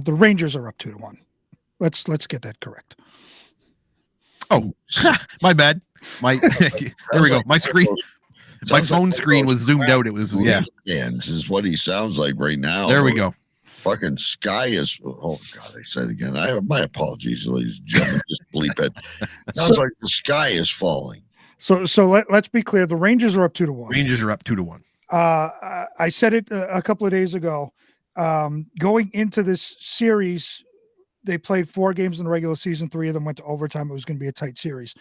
The Rangers are up 2-1. Let's get that correct. Oh, my bad. There we go. My screen. My phone screen was zoomed out. It was Fans is what he sounds like right now. There we go. Fucking sky is. Oh God, I said it again. I have my apologies, ladies and gentlemen. Just bleep it. Sounds like the sky is falling. So let's be clear. The Rangers are up 2-1. Rangers are up 2-1. I said it a couple of days ago. Going into this series, they played 4 games in the regular season. 3 of them went to overtime. It was going to be a tight series.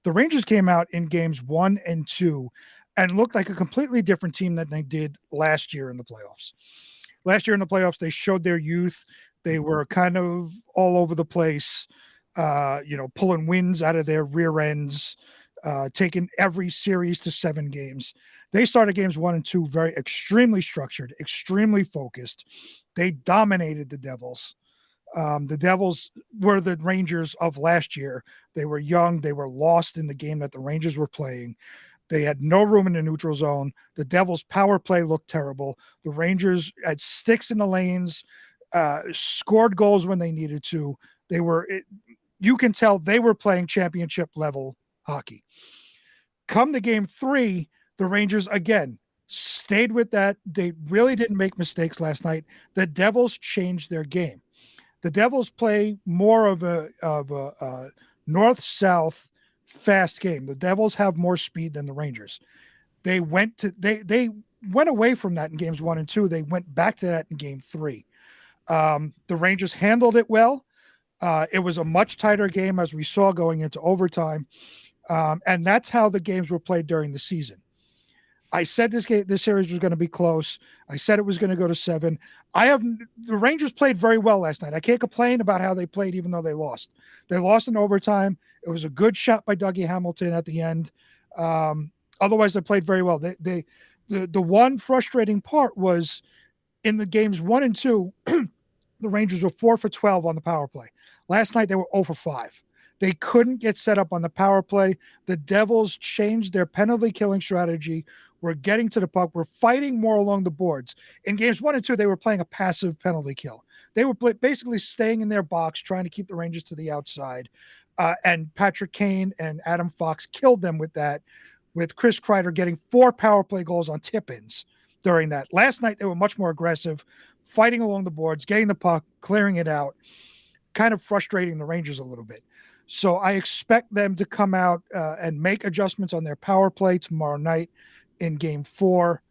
The Rangers came out in games 1 and 2 and looked like a completely different team than they did last year in the playoffs. Last year in the playoffs, they showed their youth. They were kind of all over the place, pulling wins out of their rear ends, taking every series to 7 games. They started games 1 and 2 extremely structured, extremely focused. They dominated the Devils. The Devils were the Rangers of last year. They were young. They were lost in the game that the Rangers were playing. They had no room in the neutral zone. The Devils' power play looked terrible. The Rangers had sticks in the lanes, scored goals when they needed to. You can tell they were playing championship level hockey. Come to game 3, the Rangers again stayed with that. They really didn't make mistakes last night. The Devils changed their game. The Devils play more of a north-south fast game. The Devils have more speed than the Rangers. They went away from that in games 1 and 2. They went back to that in game 3. The Rangers handled it well. It was a much tighter game, as we saw going into overtime. And that's how the games were played during the season. I said this series was going to be close. I said it was going to go to 7. The Rangers played very well last night. I can't complain about how they played, even though they lost. They lost in overtime. It was a good shot by Dougie Hamilton at the end. Otherwise, they played very well. The one frustrating part was in the games 1 and 2, the Rangers were 4 for 12 on the power play. Last night, they were 0 for 5. They couldn't get set up on the power play. The Devils changed their penalty killing strategy. We're getting to the puck. We're fighting more along the boards. In games 1 and 2, they were playing a passive penalty kill. They were basically staying in their box, trying to keep the Rangers to the outside. And Patrick Kane and Adam Fox killed them with that, with Chris Kreider getting 4 power play goals on tip-ins during that. Last night, they were much more aggressive, fighting along the boards, getting the puck, clearing it out, kind of frustrating the Rangers a little bit. So I expect them to come out and make adjustments on their power play tomorrow night in game 4.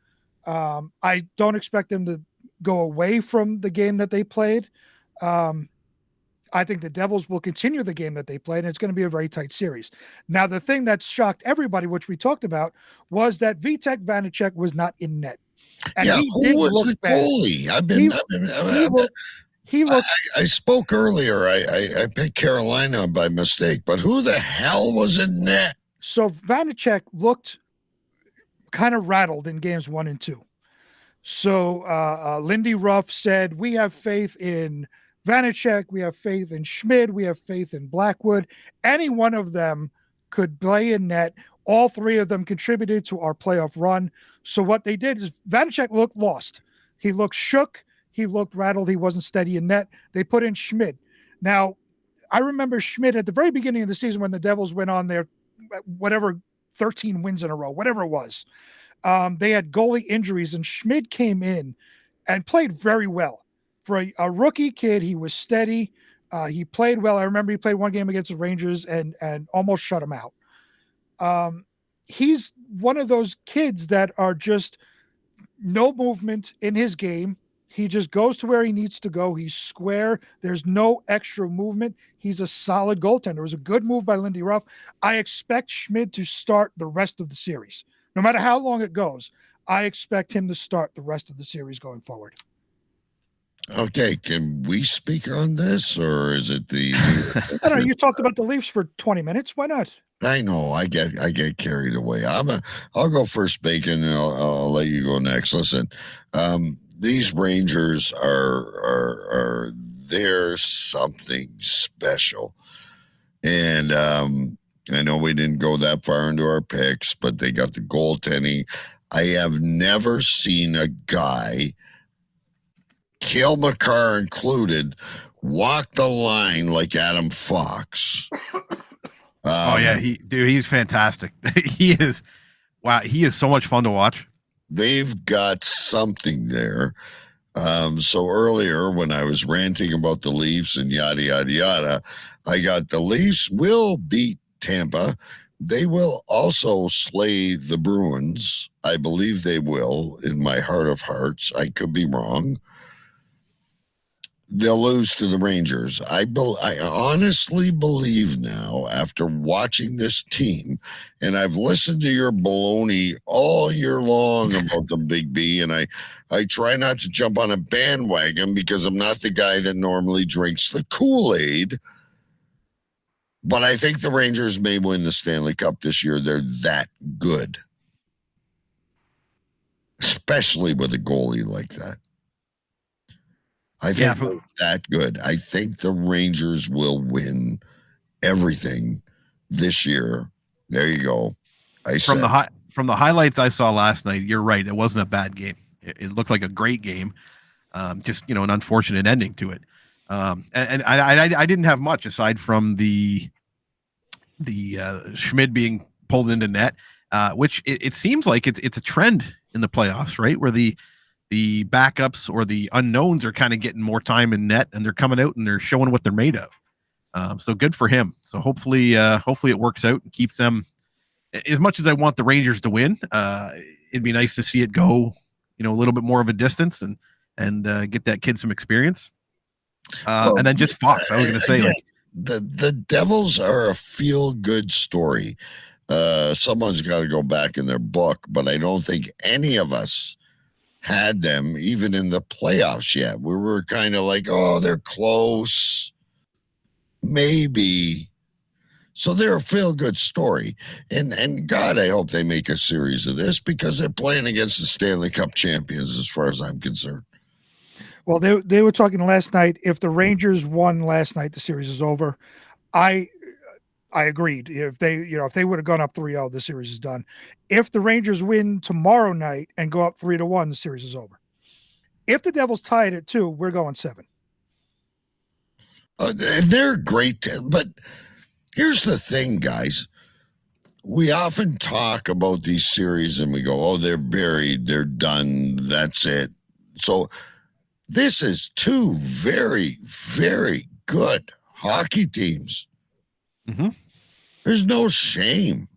I don't expect them to go away from the game that they played. I think the Devils will continue the game that they played, and it's going to be a very tight series. Now, the thing that shocked everybody, which we talked about, was that Vitek Vanacek was not in net. And yeah, he who was the goalie? I spoke earlier. I picked Carolina by mistake, but who the hell was in net? So Vanacek looked kind of rattled in games 1 and 2. So Lindy Ruff said, we have faith in Vanacek, we have faith in Schmid, we have faith in Blackwood. Any one of them could play in net. All 3 of them contributed to our playoff run. So what they did is Vanacek looked lost. He looked shook. He looked rattled. He wasn't steady in net. They put in Schmid. Now, I remember Schmid at the very beginning of the season when the Devils went on their 13 wins in a row, whatever it was. They had goalie injuries, and Schmid came in and played very well. For a rookie kid, he was steady. He played well. I remember he played one game against the Rangers and almost shut him out. He's one of those kids that are just no movement in his game. He just goes to where he needs to go. He's square. There's no extra movement. He's a solid goaltender. It was a good move by Lindy Ruff. I expect Schmid to start the rest of the series. No matter how long it goes, I expect him to start the rest of the series going forward. Okay, can we speak on this, or is it the? I don't know. You talked about the Leafs for 20 minutes. Why not? I know. I get carried away. I'll go first, Bacon, and I'll let you go next. Listen, these Rangers are they're something special, and I know we didn't go that far into our picks, but they got the goaltending. I have never seen a guy, Cale Makar included, walk the line like Adam Fox. He's fantastic. He is. Wow, he is so much fun to watch. They've got something there. So earlier when I was ranting about the Leafs and yada, yada, yada, I got the Leafs will beat Tampa. They will also slay the Bruins. I believe they will, in my heart of hearts. I could be wrong. They'll lose to the Rangers. I honestly believe now, after watching this team, and I've listened to your baloney all year long about the Big B, and I try not to jump on a bandwagon because I'm not the guy that normally drinks the Kool-Aid. But I think the Rangers may win the Stanley Cup this year. They're that good, especially with a goalie like that. I think they're that good. I think the Rangers will win everything this year. There you go. From the highlights I saw last night, you're right. It wasn't a bad game. It looked like a great game. Just an unfortunate ending to it. And I didn't have much aside from the Schmid being pulled into net, which it seems like it's a trend in the playoffs, right? Where the backups or the unknowns are kind of getting more time in net, and they're coming out and they're showing what they're made of. So good for him. So hopefully it works out and keeps them. As much as I want the Rangers to win, it'd be nice to see it go, a little bit more of a distance and get that kid some experience. And then just Fox. I was going to say, the Devils are a feel-good story. Someone's got to go back in their book, but I don't think any of us had them even in the playoffs yet. We were kind of like, oh, they're close, maybe. So they're a feel-good story. And God, I hope they make a series of this because they're playing against the Stanley Cup champions as far as I'm concerned. Well, they were talking last night. If the Rangers won last night, the series is over. I agreed. If they would have gone up 3-0, the series is done. If the Rangers win tomorrow night and go up 3-1, the series is over. If the Devils tie it at 2, we're going 7. They're great, but here's the thing, guys. We often talk about these series and we go, oh, they're buried, they're done, that's it. So this is 2 very, very good hockey teams. Mm-hmm. There's no shame.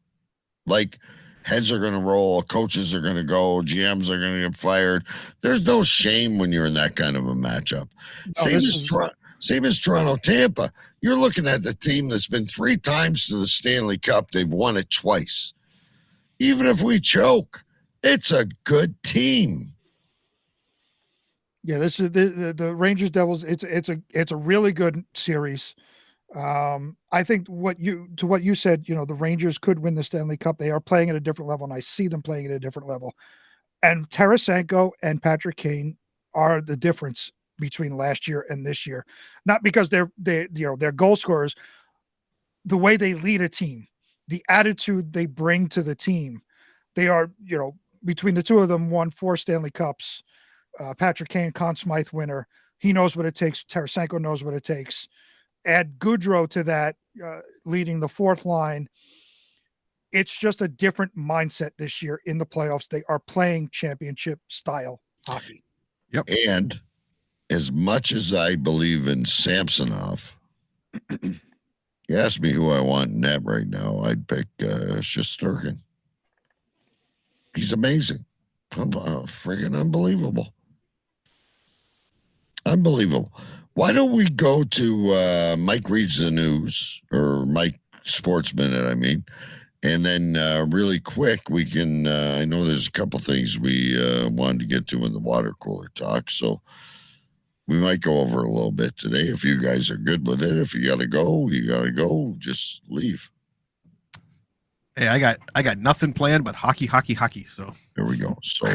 Like, heads are going to roll, coaches are going to go, GMs are going to get fired. There's no shame when you're in that kind of a matchup. Same as Toronto, Tampa. You're looking at the team that's been 3 times to the Stanley Cup. They've won it twice. Even if we choke, it's a good team. Yeah, this is the Rangers Devils. It's a really good series. I think what you said, the Rangers could win the Stanley Cup. They are playing at a different level, and I see them playing at a different level. And Tarasenko and Patrick Kane are the difference between last year and this year. Not because they're goal scorers, the way they lead a team, the attitude they bring to the team. They are, between the two of them, won 4 Stanley Cups. Patrick Kane, Conn Smythe winner. He knows what it takes. Tarasenko knows what it takes. Add Goudreau to that, leading the 4th line. It's just a different mindset this year in the playoffs. They are playing championship style hockey. Yep. And as much as I believe in Samsonov, you ask me who I want in net right now, I'd pick Shesterkin. He's amazing. Freaking unbelievable. Unbelievable. Why don't we go to Mike Reads the News, or Mike Sports Minute, I mean, and then really quick, we can, I know there's a couple things we wanted to get to in the water cooler talk, so we might go over a little bit today. If you guys are good with it, if you got to go, you got to go, just leave. Hey, I got nothing planned but hockey. So there we go. So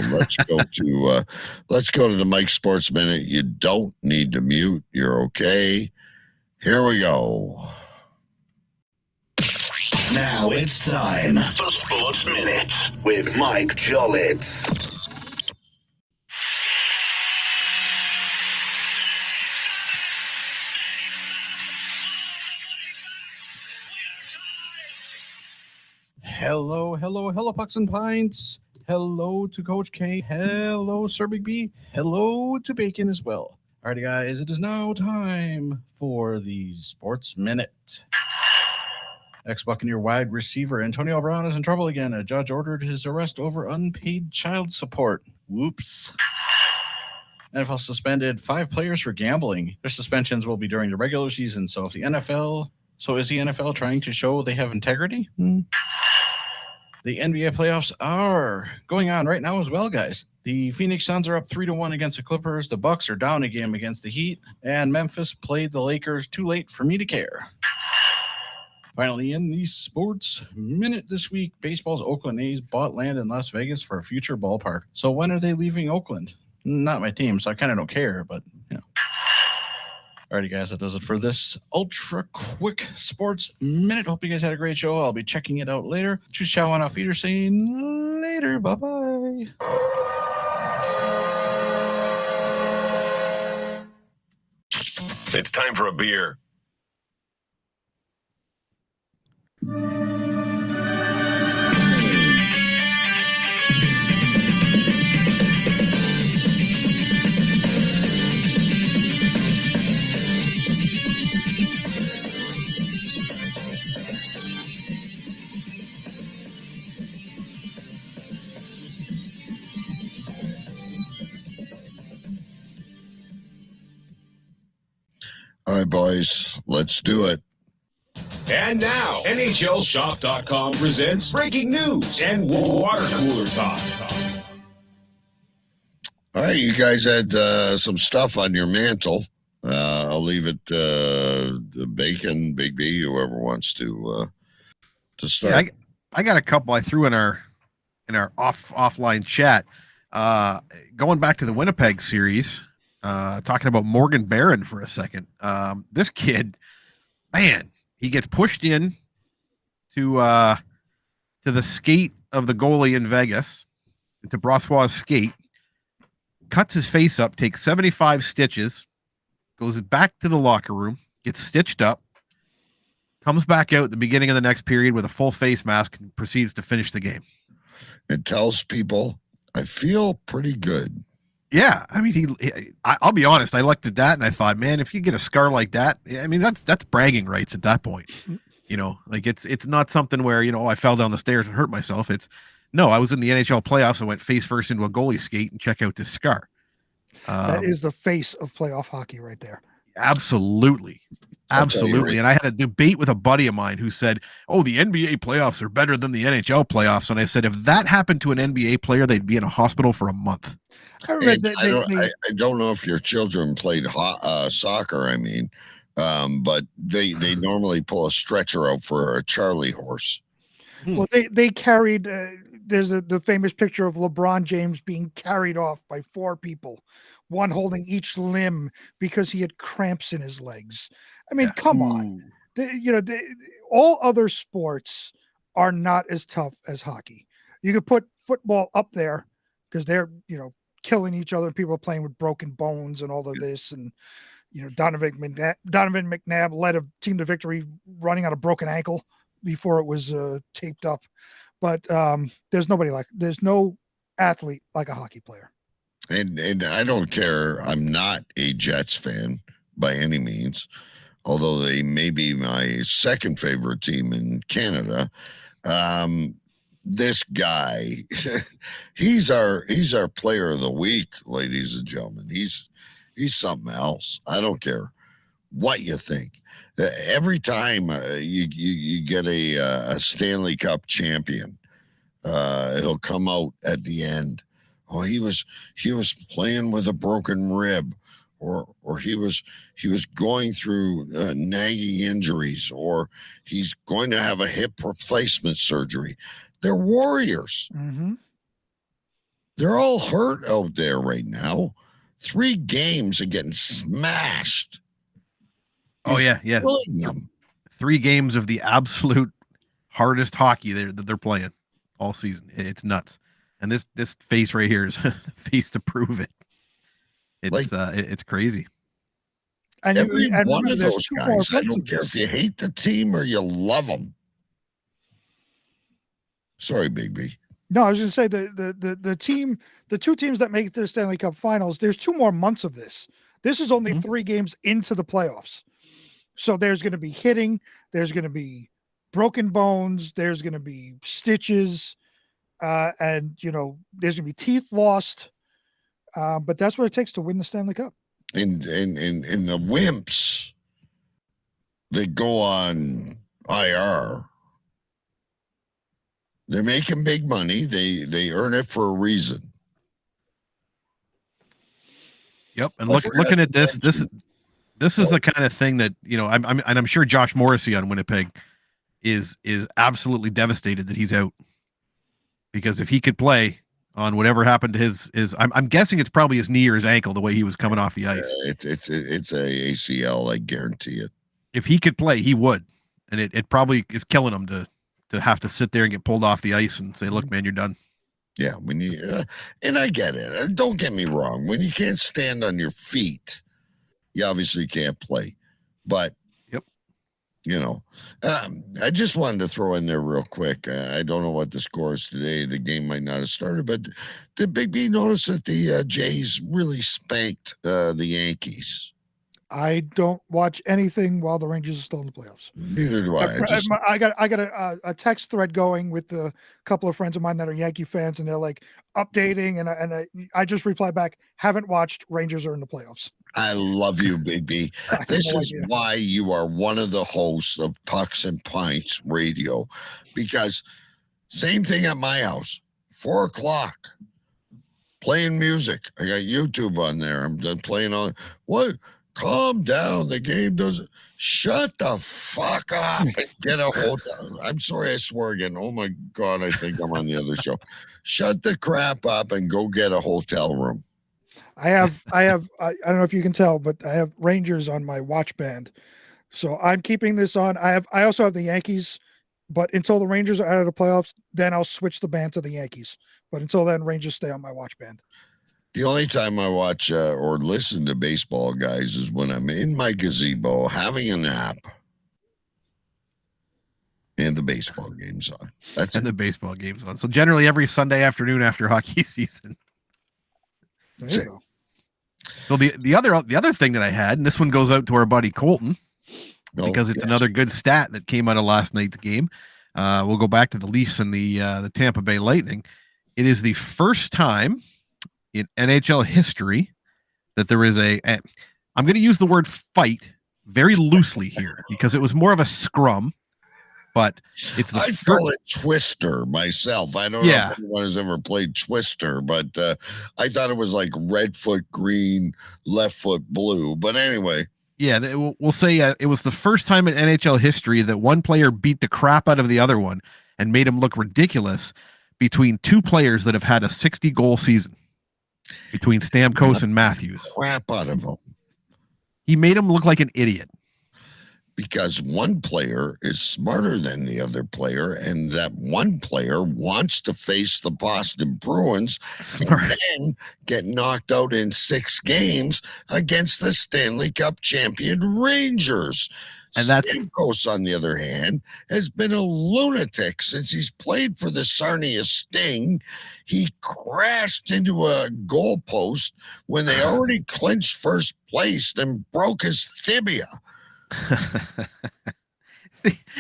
let's go to the Mike Sports Minute. You don't need to mute. You're okay. Here we go. Now it's time for Sports Minute with Mike Jollitz. Hello, Pucks and Pints. Hello to Coach K. Hello, Sir Big B. Hello to Bacon as well. Alrighty, guys, it is now time for the Sports Minute. Ex-Buccaneer wide receiver Antonio Brown is in trouble again. A judge ordered his arrest over unpaid child support. Whoops. NFL suspended 5 players for gambling. Their suspensions will be during the regular season. So is the NFL trying to show they have integrity? The NBA playoffs are going on right now as well, guys. The Phoenix Suns are up 3-1 against the Clippers. The Bucks are down a game against the Heat. And Memphis played the Lakers too late for me to care. Finally, in the Sports Minute this week, baseball's Oakland A's bought land in Las Vegas for a future ballpark. So when are they leaving Oakland? Not my team, so I kind of don't care, but, Alrighty, guys, that does it for this ultra quick sports minute. Hope you guys had a great show. I'll be checking it out later. Tschüss, auf Wiedersehen. Later. Bye-bye. It's time for a beer. All right, boys, let's do it. And now, NHLShop.com presents breaking news and water cooler talk. All right, you guys had some stuff on your mantle. I'll leave it to Bacon, Big B, whoever wants to start. Yeah, I got a couple I threw in our offline chat. Going back to the Winnipeg series, talking about Morgan Barron for a second. This kid, man, he gets pushed in to the skate of the goalie in Vegas, to Brossois' skate, cuts his face up, takes 75 stitches, goes back to the locker room, gets stitched up, comes back out at the beginning of the next period with a full face mask, and proceeds to finish the game. It tells people, I feel pretty good. Yeah, I mean, I'll be honest. I looked at that and I thought, man, if you get a scar like that, I mean, that's bragging rights at that point. You know, like it's not something where, you know, I fell down the stairs and hurt myself. It's no, I was in the NHL playoffs. I went face first into a goalie skate and check out this scar. That is the face of playoff hockey right there. Absolutely. Absolutely. And I had a debate with a buddy of mine who said, oh, the NBA playoffs are better than the NHL playoffs. And I said, if that happened to an NBA player, they'd be in a hospital for a month. I don't know if your children played soccer, but they normally pull a stretcher out for a Charlie horse. Well, they carried, there's the famous picture of LeBron James being carried off by 4 people, one holding each limb because he had cramps in his legs. I mean, come on. All other sports are not as tough as hockey. You could put football up there because they're, killing each other. People are playing with broken bones and all of this. And, Donovan McNabb led a team to victory running on a broken ankle before it was taped up. But there's no athlete like a hockey player. And I don't care. I'm not a Jets fan by any means, although they may be my second favorite team in Canada. This guy, he's our player of the week, ladies and gentlemen. He's something else. I don't care what you think. Every time you get a Stanley Cup champion, it'll come out at the end. Oh, he was playing with a broken rib, or he was going through nagging injuries, or he's going to have a hip replacement surgery. They're warriors. Mm-hmm. They're all hurt out there right now. 3 games are getting smashed. Oh, yeah. 3 games of the absolute hardest hockey that they're playing all season. It's nuts. And this face right here is the face to prove it. It's crazy. And every one of those guys, I don't care if you hate the team or you love them. Sorry, Big B. No, I was going to say the 2 teams that make the Stanley Cup Finals, there's 2 more months of this. This is only 3 games into the playoffs. So there's going to be hitting, there's going to be broken bones, there's going to be stitches, and there's going to be teeth lost. But that's what it takes to win the Stanley Cup. And the wimps that go on IR, they're making big money. They earn it for a reason. Yep. And looking at this is the kind of thing that, I'm sure Josh Morrissey on Winnipeg is absolutely devastated that he's out, because if he could play on whatever happened to his. I'm guessing it's probably his knee or his ankle, the way he was coming off the ice. It's a ACL, I guarantee it. If he could play, he would, and it probably is killing him to have to sit there and get pulled off the ice and say, "Look, man, you're done." Yeah, when you and I get it. Don't get me wrong. When you can't stand on your feet, you obviously can't play. But yep, I just wanted to throw in there real quick. I don't know what the score is today. The game might not have started, but did Big B notice that the Jays really spanked the Yankees? I don't watch anything while the Rangers are still in the playoffs. Neither do I. I got a text thread going with a couple of friends of mine that are Yankee fans, and they're like updating, and I just replied back, haven't watched. Rangers are in the playoffs. I love you, Big B. This is why you are one of the hosts of Pucks and Pints Radio, because same thing at my house, 4:00. Playing music. I got YouTube on there. I'm done playing on what? Calm down. The game doesn't. Shut the fuck up and get a hotel. I'm sorry, I swore again. Oh my God, I think I'm on the other show. Shut the crap up and go get a hotel room. I don't know if you can tell, but I have Rangers on my watch band, so I'm keeping this on. I also have the Yankees, but until the Rangers are out of the playoffs, then I'll switch the band to the Yankees. But until then, Rangers stay on my watch band. The only time I watch or listen to baseball, guys, is when I'm in my gazebo having a nap and the baseball game's on. The baseball game's on. So generally every Sunday afternoon after hockey season. There you go. So the other thing that I had, and this one goes out to our buddy Colton, because it's another good stat that came out of last night's game. We'll go back to the Leafs and the Tampa Bay Lightning. It is the first time in NHL history that there is I'm going to use the word fight very loosely here because it was more of a scrum, but it's I call it Twister myself. I don't know if anyone has ever played Twister, but I thought it was like red foot green, left foot blue. But anyway. Yeah, we'll say it was the first time in NHL history that one player beat the crap out of the other one and made him look ridiculous between two players that have had a 60-goal season. Between Stamkos and Matthews. Crap out of him. He made him look like an idiot. Because one player is smarter than the other player, and that one player wants to face the Boston Bruins and then get knocked out in 6 games against the Stanley Cup champion Rangers. And Stamkos, on the other hand, has been a lunatic since he's played for the Sarnia Sting. He crashed into a goalpost when they already clinched first place and broke his tibia.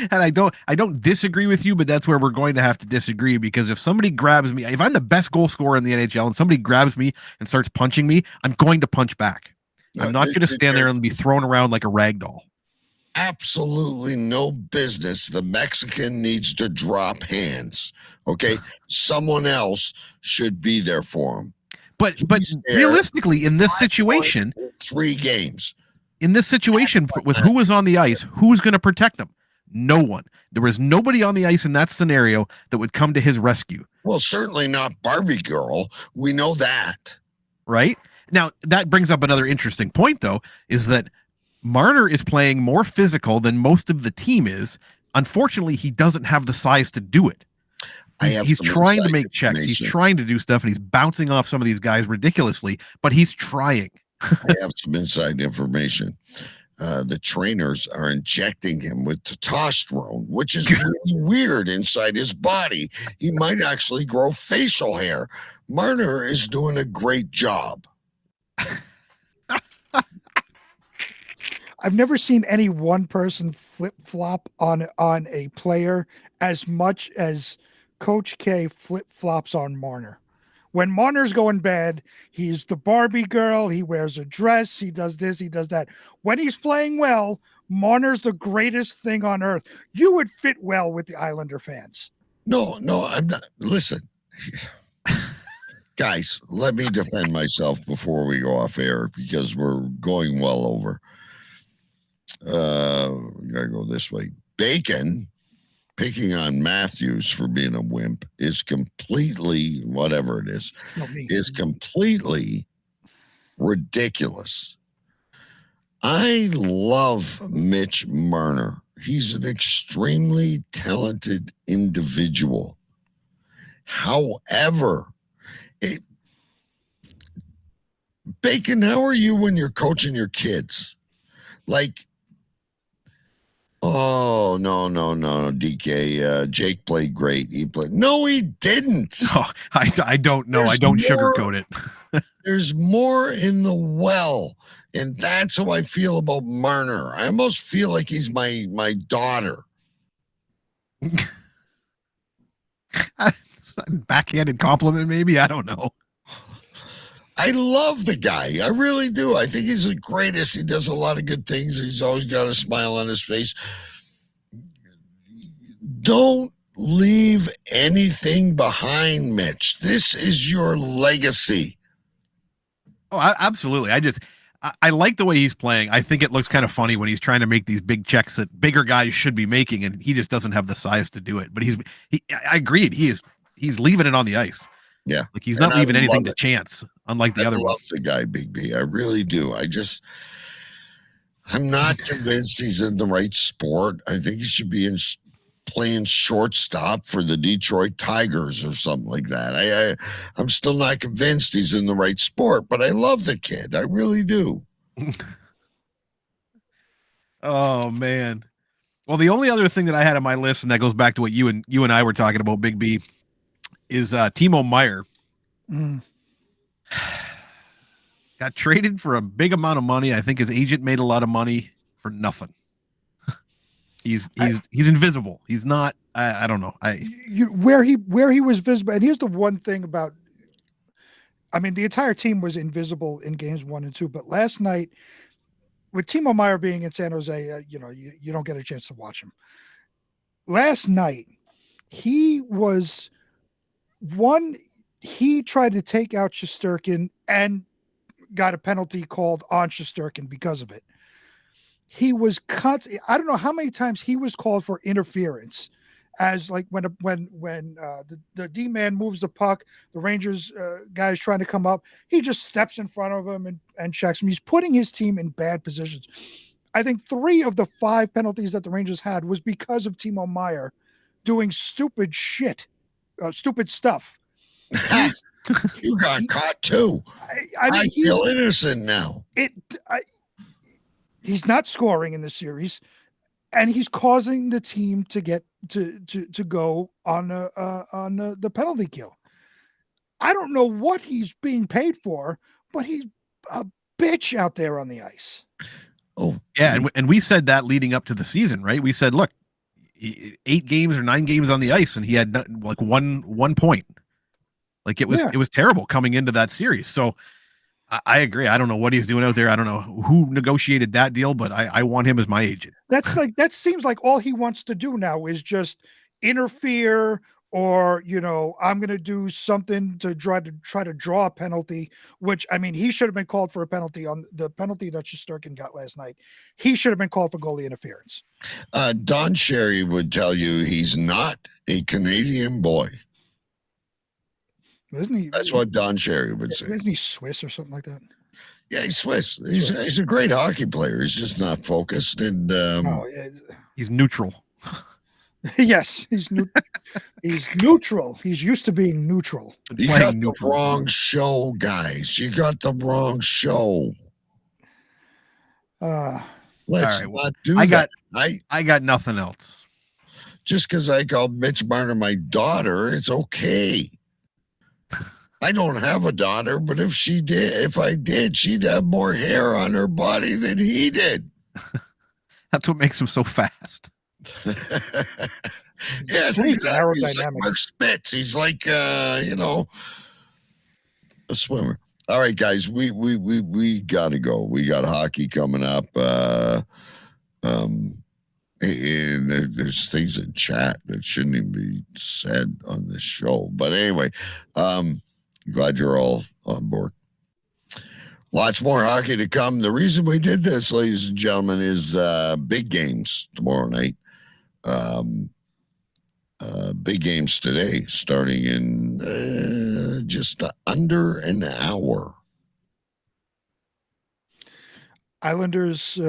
And I don't disagree with you, but that's where we're going to have to disagree, because if somebody grabs me, if I'm the best goal scorer in the NHL and somebody grabs me and starts punching me, I'm going to punch back. I'm not going to stand there and be thrown around like a rag doll. Absolutely no business. The Mexican needs to drop hands. Okay, someone else should be there for him. But realistically, in this situation, 3 games. In this situation, with who was on the ice, who's going to protect them? No one. There was nobody on the ice in that scenario that would come to his rescue. Well, certainly not Barbie Girl. We know that. Right? Now, that brings up another interesting point, though, is that Marner is playing more physical than most of the team is. Unfortunately, he doesn't have the size to do it. He's trying to make checks. He's trying to do stuff, and he's bouncing off some of these guys ridiculously, but he's trying. I have some inside information. The trainers are injecting him with testosterone, which is really weird inside his body. He might actually grow facial hair. Marner is doing a great job. I've never seen any one person flip-flop on a player as much as Coach K flip-flops on Marner. When Marner's going bad, he's the Barbie girl. He wears a dress. He does this. He does that. When he's playing well, Marner's the greatest thing on earth. You would fit well with the Islander fans. No, I'm not. Listen, guys, let me defend myself before we go off air because we're going well over. We gotta go this way. Bacon picking on Matthews for being a wimp is completely, whatever it is completely ridiculous. I love Mitch Marner. He's an extremely talented individual. However, Bacon, how are you when you're coaching your kids? Like, oh, no, DK. Jake played great. He played. No, he didn't. Oh, I don't know. I don't sugarcoat it. There's more in the well. And that's how I feel about Marner. I almost feel like he's my daughter. Backhanded compliment, maybe? I don't know. I love the guy. I really do. I think he's the greatest. He does a lot of good things. He's always got a smile on his face. Don't leave anything behind, Mitch. This is your legacy. Oh, absolutely. I like the way he's playing. I think it looks kind of funny when he's trying to make these big checks that bigger guys should be making, and he just doesn't have the size to do it. But I agreed. He's leaving it on the ice. Yeah. Like he's not leaving anything to chance, unlike the other one. I love the guy, Big B. I really do. I'm not convinced he's in the right sport. I think he should be playing shortstop for the Detroit Tigers or something like that. I'm still not convinced he's in the right sport, but I love the kid. I really do. Oh man. Well, the only other thing that I had on my list, and that goes back to what you and I were talking about, Big B, is Timo Meier. Got traded for a big amount of money. I think his agent made a lot of money for nothing. He's invisible. He's not. I don't know. Where he was visible. And here's the one thing about. I mean, the entire team was invisible in games 1 and 2, but last night, with Timo Meier being in San Jose, you don't get a chance to watch him. Last night, he was one. He tried to take out Shesterkin and got a penalty called on Shesterkin because of it. He was I don't know how many times he was called for interference, as like when the D man moves the puck, the Rangers guy is trying to come up, he just steps in front of him and checks him. He's putting his team in bad positions. I think 3 of the 5 penalties that the Rangers had was because of Timo Meier doing stupid shit, stupid stuff. You got caught too. I feel innocent now. He's not scoring in the series, and he's causing the team to get to go on the penalty kill. I don't know what he's being paid for, but he's a bitch out there on the ice. Oh yeah, and we said that leading up to the season, right? We said, look, 8 games or 9 games on the ice, and he had like one point. Like it was terrible coming into that series. So I agree. I don't know what he's doing out there. I don't know who negotiated that deal, but I want him as my agent. That seems like all he wants to do now is just interfere, or I'm going to do something to try to draw a penalty. Which, I mean, he should have been called for a penalty on the penalty that Shesterkin got last night. He should have been called for goalie interference. Don Cherry would tell you he's not a Canadian boy. Isn't he? That's what Don Cherry would say. Isn't he Swiss or something like that? Yeah, he's Swiss. He's a great hockey player. He's just not focused, and he's neutral. Yes, he's neutral. He's used to being neutral. You got the wrong show, guys. You got the wrong show. Let's not do that. I got nothing else. Just because I called Mitch Marner my daughter, it's okay. I don't have a daughter, but if I did, she'd have more hair on her body than he did. That's what makes him so fast. Yes, he's like Mark Spitz. He's like a swimmer. All right, guys, we gotta go. We got hockey coming up. And there's things in chat that shouldn't even be said on this show. But anyway, glad you're all on board. Lots more hockey to come. The reason we did this, ladies and gentlemen, is big games tomorrow night. Big games today, starting in just under an hour. Islanders,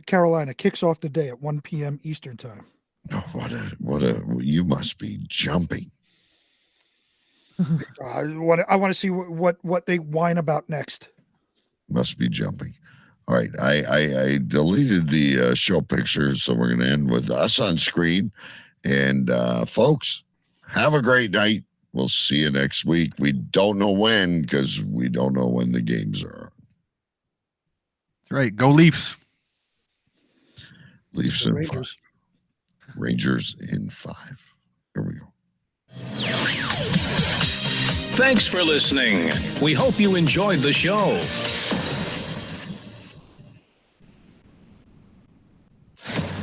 Carolina kicks off the day at 1 p.m. Eastern time. Oh, you must be jumping. I want to see what they whine about next. Must be jumping. All right, I deleted the show pictures, so we're going to end with us on screen. And folks, have a great night. We'll see you next week. We don't know when because we don't know when the games are. That's right. Go Leafs. Leafs in 5. Rangers in 5. Here we go. Thanks for listening. We hope you enjoyed the show.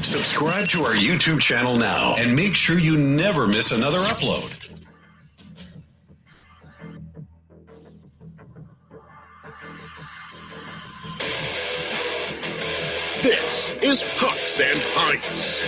Subscribe to our YouTube channel now and make sure you never miss another upload. This is Pucks and Pints.